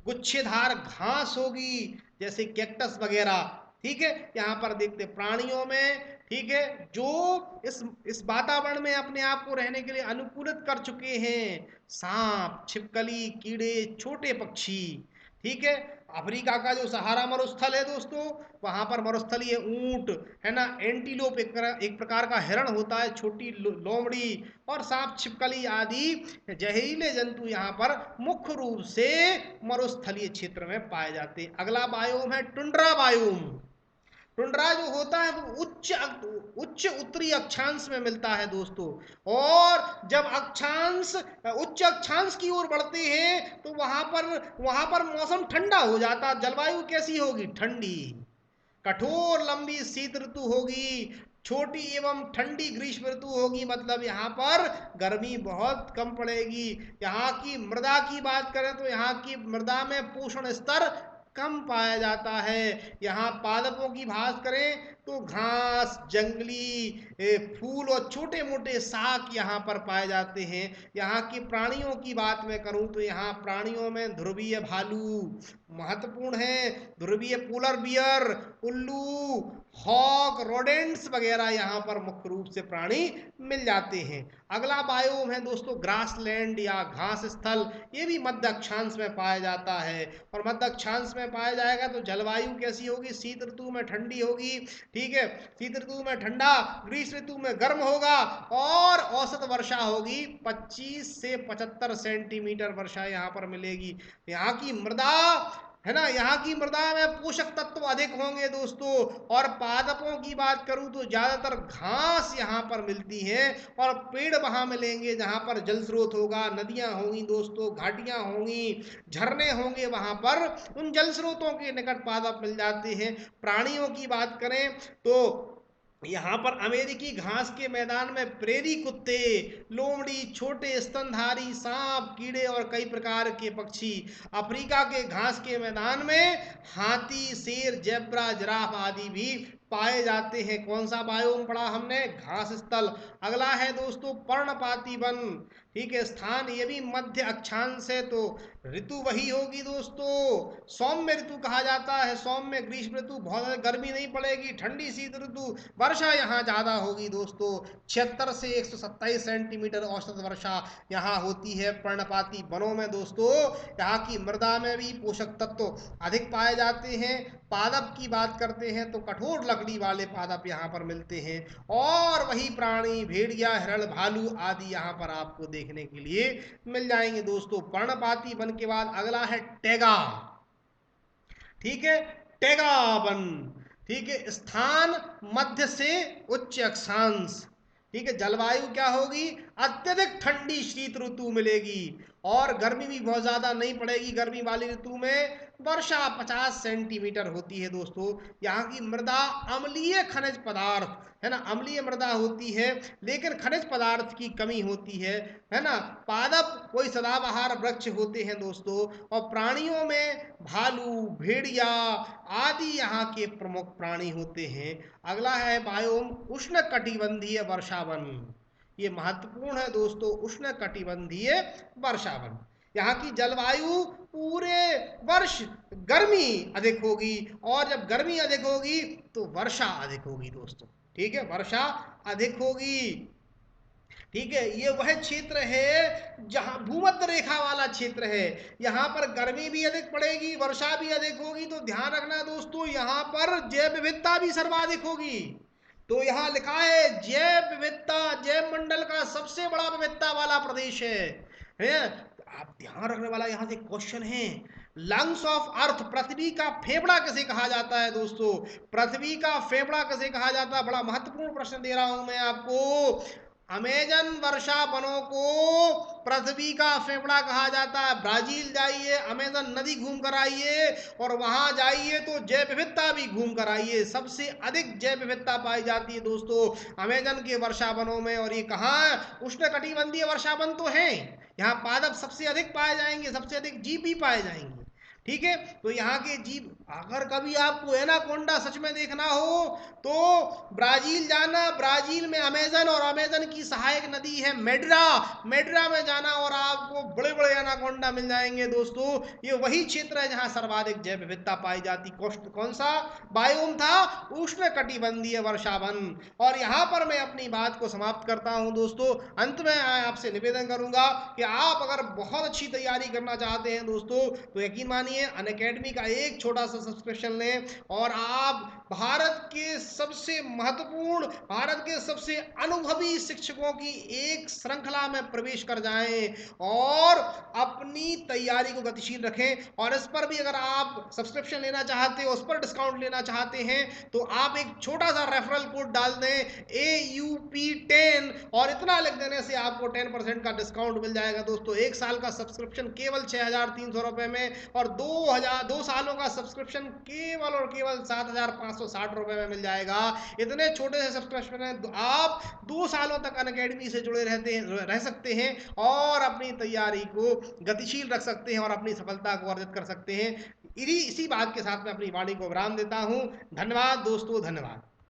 गुच्छेदार घास होगी जैसे कैक्टस वगैरह। ठीक है, यहाँ पर देखते प्राणियों में, ठीक है, जो इस वातावरण में अपने आप को रहने के लिए अनुकूलित कर चुके हैं, सांप, छिपकली, कीड़े, छोटे पक्षी। ठीक है, अफ्रीका का जो सहारा मरुस्थल है दोस्तों, वहां पर मरुस्थलीय ऊंट है ना, एंटीलोप एक प्रकार का हिरण होता है, छोटी लोमड़ी, और सांप, छिपकली आदि जहरीले जंतु यहाँ पर मुख्य रूप से मरुस्थलीय क्षेत्र में पाए जाते हैं। अगला बायोम है टुंड्रा बायोम। टुंड्रा जो होता है वो उच्च उत्तरी अक्षांश में मिलता है दोस्तों। और जब अक्षांश उच्च अक्षांश की ओर बढ़ते हैं तो वहां पर मौसम ठंडा हो जाता, जलवायु कैसी होगी, ठंडी। कठोर लंबी शीत ऋतु होगी, छोटी एवं ठंडी ग्रीष्म ऋतु होगी, मतलब यहाँ पर गर्मी बहुत कम पड़ेगी। यहाँ की मृदा की बात करें तो यहाँ की मृदा में पोषण स्तर कम पाया जाता है। यहाँ पादपों की बात करें तो घास, जंगली फूल और छोटे मोटे शाक यहाँ पर पाए जाते हैं। यहाँ के प्राणियों की बात मैं करूं तो यहाँ प्राणियों में ध्रुवीय भालू महत्वपूर्ण है, ध्रुवीय पोलर बियर, उल्लू, हॉक, रोडेंट्स वगैरह यहाँ पर मुख्य रूप से प्राणी मिल जाते हैं। अगला बायोम है दोस्तों ग्रासलैंड या घास स्थल। ये भी मध्य अक्षांश में पाया जाता है, और मध्य अक्षांश में पाया जाएगा तो जलवायु कैसी होगी, शीत ऋतु में ठंडी होगी, ठीक है, शीत ऋतु में ठंडा, ग्रीष्म ऋतु में गर्म होगा, और औसत वर्षा होगी 25 से 75 सेंटीमीटर वर्षा यहाँ पर मिलेगी। यहाँ की मृदा है ना, यहाँ की मृदा में पोषक तत्व अधिक होंगे दोस्तों। और पादपों की बात करूं तो ज्यादातर घास यहाँ पर मिलती है, और पेड़ वहां मिलेंगे जहां पर जल स्रोत होगा, नदियां होंगी दोस्तों, घाटियां होंगी, झरने होंगे, वहां पर उन जल स्रोतों के निकट पादप मिल जाते हैं। प्राणियों की बात करें तो यहाँ पर अमेरिकी घास के मैदान में प्रेरी कुत्ते, लोमड़ी, छोटे स्तनधारी सांप, कीड़े और कई प्रकार के पक्षी। अफ्रीका के घास के मैदान में हाथी, शेर, जेब्रा, जिराफ आदि भी पाए जाते हैं। कौन सा बायोम पढ़ा हमने, घास स्थल। अगला है दोस्तों पर्णपाती वन, ठीक है, स्थान ये भी मध्य अक्षांश है, तो ऋतु वही होगी दोस्तों, सौम्य ऋतु कहा जाता है। सौम्य ग्रीष्म ऋतु, बहुत ज्यादा गर्मी नहीं पड़ेगी, ठंडी शीत ऋतु, वर्षा यहाँ ज्यादा होगी दोस्तों, 76 से 127 सेंटीमीटर औसत वर्षा यहाँ होती है पर्णपाती वनों में दोस्तों। यहाँ की मृदा में भी पोषक तत्व अधिक पाए जाते हैं। पादप की बात करते हैं तो कठोर लकड़ी वाले पादप यहाँ पर मिलते हैं, और वही प्राणी भेड़िया, हिरण, भालू आदि यहाँ पर आपको देखने के लिए मिल जाएंगे दोस्तों। पर्णपाती वन के बाद अगला है टैगा, ठीक है, टैगा वन, ठीक है, स्थान मध्य से उच्च अक्षांश, ठीक है, जलवायु क्या होगी, अत्यधिक ठंडी शीत ऋतु मिलेगी, और गर्मी भी बहुत ज्यादा नहीं पड़ेगी। गर्मी वाली ऋतु में वर्षा 50 सेंटीमीटर होती है दोस्तों। यहाँ की मृदा अम्लीय खनिज पदार्थ, है ना, अम्लीय मृदा होती है, लेकिन खनिज पदार्थ की कमी होती है ना। पादप कोई सदाबहार वृक्ष होते हैं दोस्तों, और प्राणियों में भालू, भेड़िया आदि यहाँ के प्रमुख प्राणी होते हैं। अगला है बायोम उष्ण कटिबंधीय वर्षावन, ये महत्वपूर्ण है दोस्तों, उष्ण कटिबंधीय वर्षावन। यहाँ की जलवायु पूरे वर्ष गर्मी अधिक होगी, और जब गर्मी अधिक होगी तो वर्षा अधिक होगी दोस्तों, ठीक है, वर्षा अधिक होगी, ठीक है। ये वह क्षेत्र है जहां भूमध्य रेखा वाला क्षेत्र है, यहाँ पर गर्मी भी अधिक पड़ेगी, वर्षा भी अधिक होगी, तो ध्यान रखना दोस्तों यहाँ पर जैव विविधता भी सर्वाधिक होगी। तो यहाँ लिखा है जैव विविधता, जैव मंडल का सबसे बड़ा विविधता वाला प्रदेश है। आप ध्यान रखने वाला यहाँ से क्वेश्चन है, लंग्स ऑफ अर्थ, पृथ्वी का फेफड़ा किसे कहा जाता है दोस्तों, पृथ्वी का फेफड़ा किसे कहा जाता है, बड़ा महत्वपूर्ण प्रश्न दे रहा हूं मैं आपको। अमेजन वर्षा वनों को पृथ्वी का फेफड़ा कहा जाता है। ब्राजील जाइए, अमेजन नदी घूम कर आइए, और वहां जाइए तो जैव विविधता भी घूम कर आइए। सबसे अधिक जैव विविधता पाई जाती है दोस्तों अमेजन के वर्षा वनों में, और ये कहाँ, उष्ण कटिबंधीय वर्षा वन तो है, यहाँ पादप सबसे अधिक पाए जाएंगे, सबसे अधिक जीव भी पाए जाएंगे, ठीक है। तो यहाँ के जीव, अगर कभी आपको एनाकोंडा सच में देखना हो तो ब्राजील जाना, ब्राजील में अमेजन, और अमेजन की सहायक नदी है मेड्रा, मेड्रा में जाना और आपको बड़े बड़े एनाकोंडा मिल जाएंगे दोस्तों। ये वही क्षेत्र है जहां सर्वाधिक जैव विविधता पाई जाती। कौन सा बायोम था, उष्ण कटिबंधीय वर्षावन। और यहाँ पर मैं अपनी बात को समाप्त करता हूं दोस्तों। अंत में आपसे निवेदन करूंगा कि आप अगर बहुत अच्छी तैयारी करना चाहते हैं दोस्तों तो यकीन मानिए जाइए, अनअकैडमी का एक छोटा सा सब्सक्रिप्शन लें और आप भारत के सबसे महत्वपूर्ण, भारत के सबसे अनुभवी शिक्षकों की एक श्रृंखला में प्रवेश कर जाएं और अपनी तैयारी को गतिशील रखें। और इस पर भी अगर आप सब्सक्रिप्शन लेना चाहते हो, उस पर डिस्काउंट लेना चाहते हैं, तो आप एक छोटा सा रेफरल कोड डाल दें AUP10 और इतना लिख देने से आपको 10% का डिस्काउंट मिल जाएगा दोस्तों। एक साल का सब्सक्रिप्शन केवल 6,300 रुपए में और 2 सालों का सब्सक्रिप्शन केवल और केवल 7,560 रुपए में मिल जाएगा। इतने छोटे से सब्सक्रिप्शन है, तो आप 2 सालों तक अनअकैडमी से जुड़े रह सकते हैं और अपनी तैयारी को गतिशील रख सकते हैं और अपनी सफलता को अर्जित कर सकते हैं। इसी बात के साथ मैं अपनी वाणी को विराम देता हूं। धन्यवाद दोस्तों, धन्यवाद।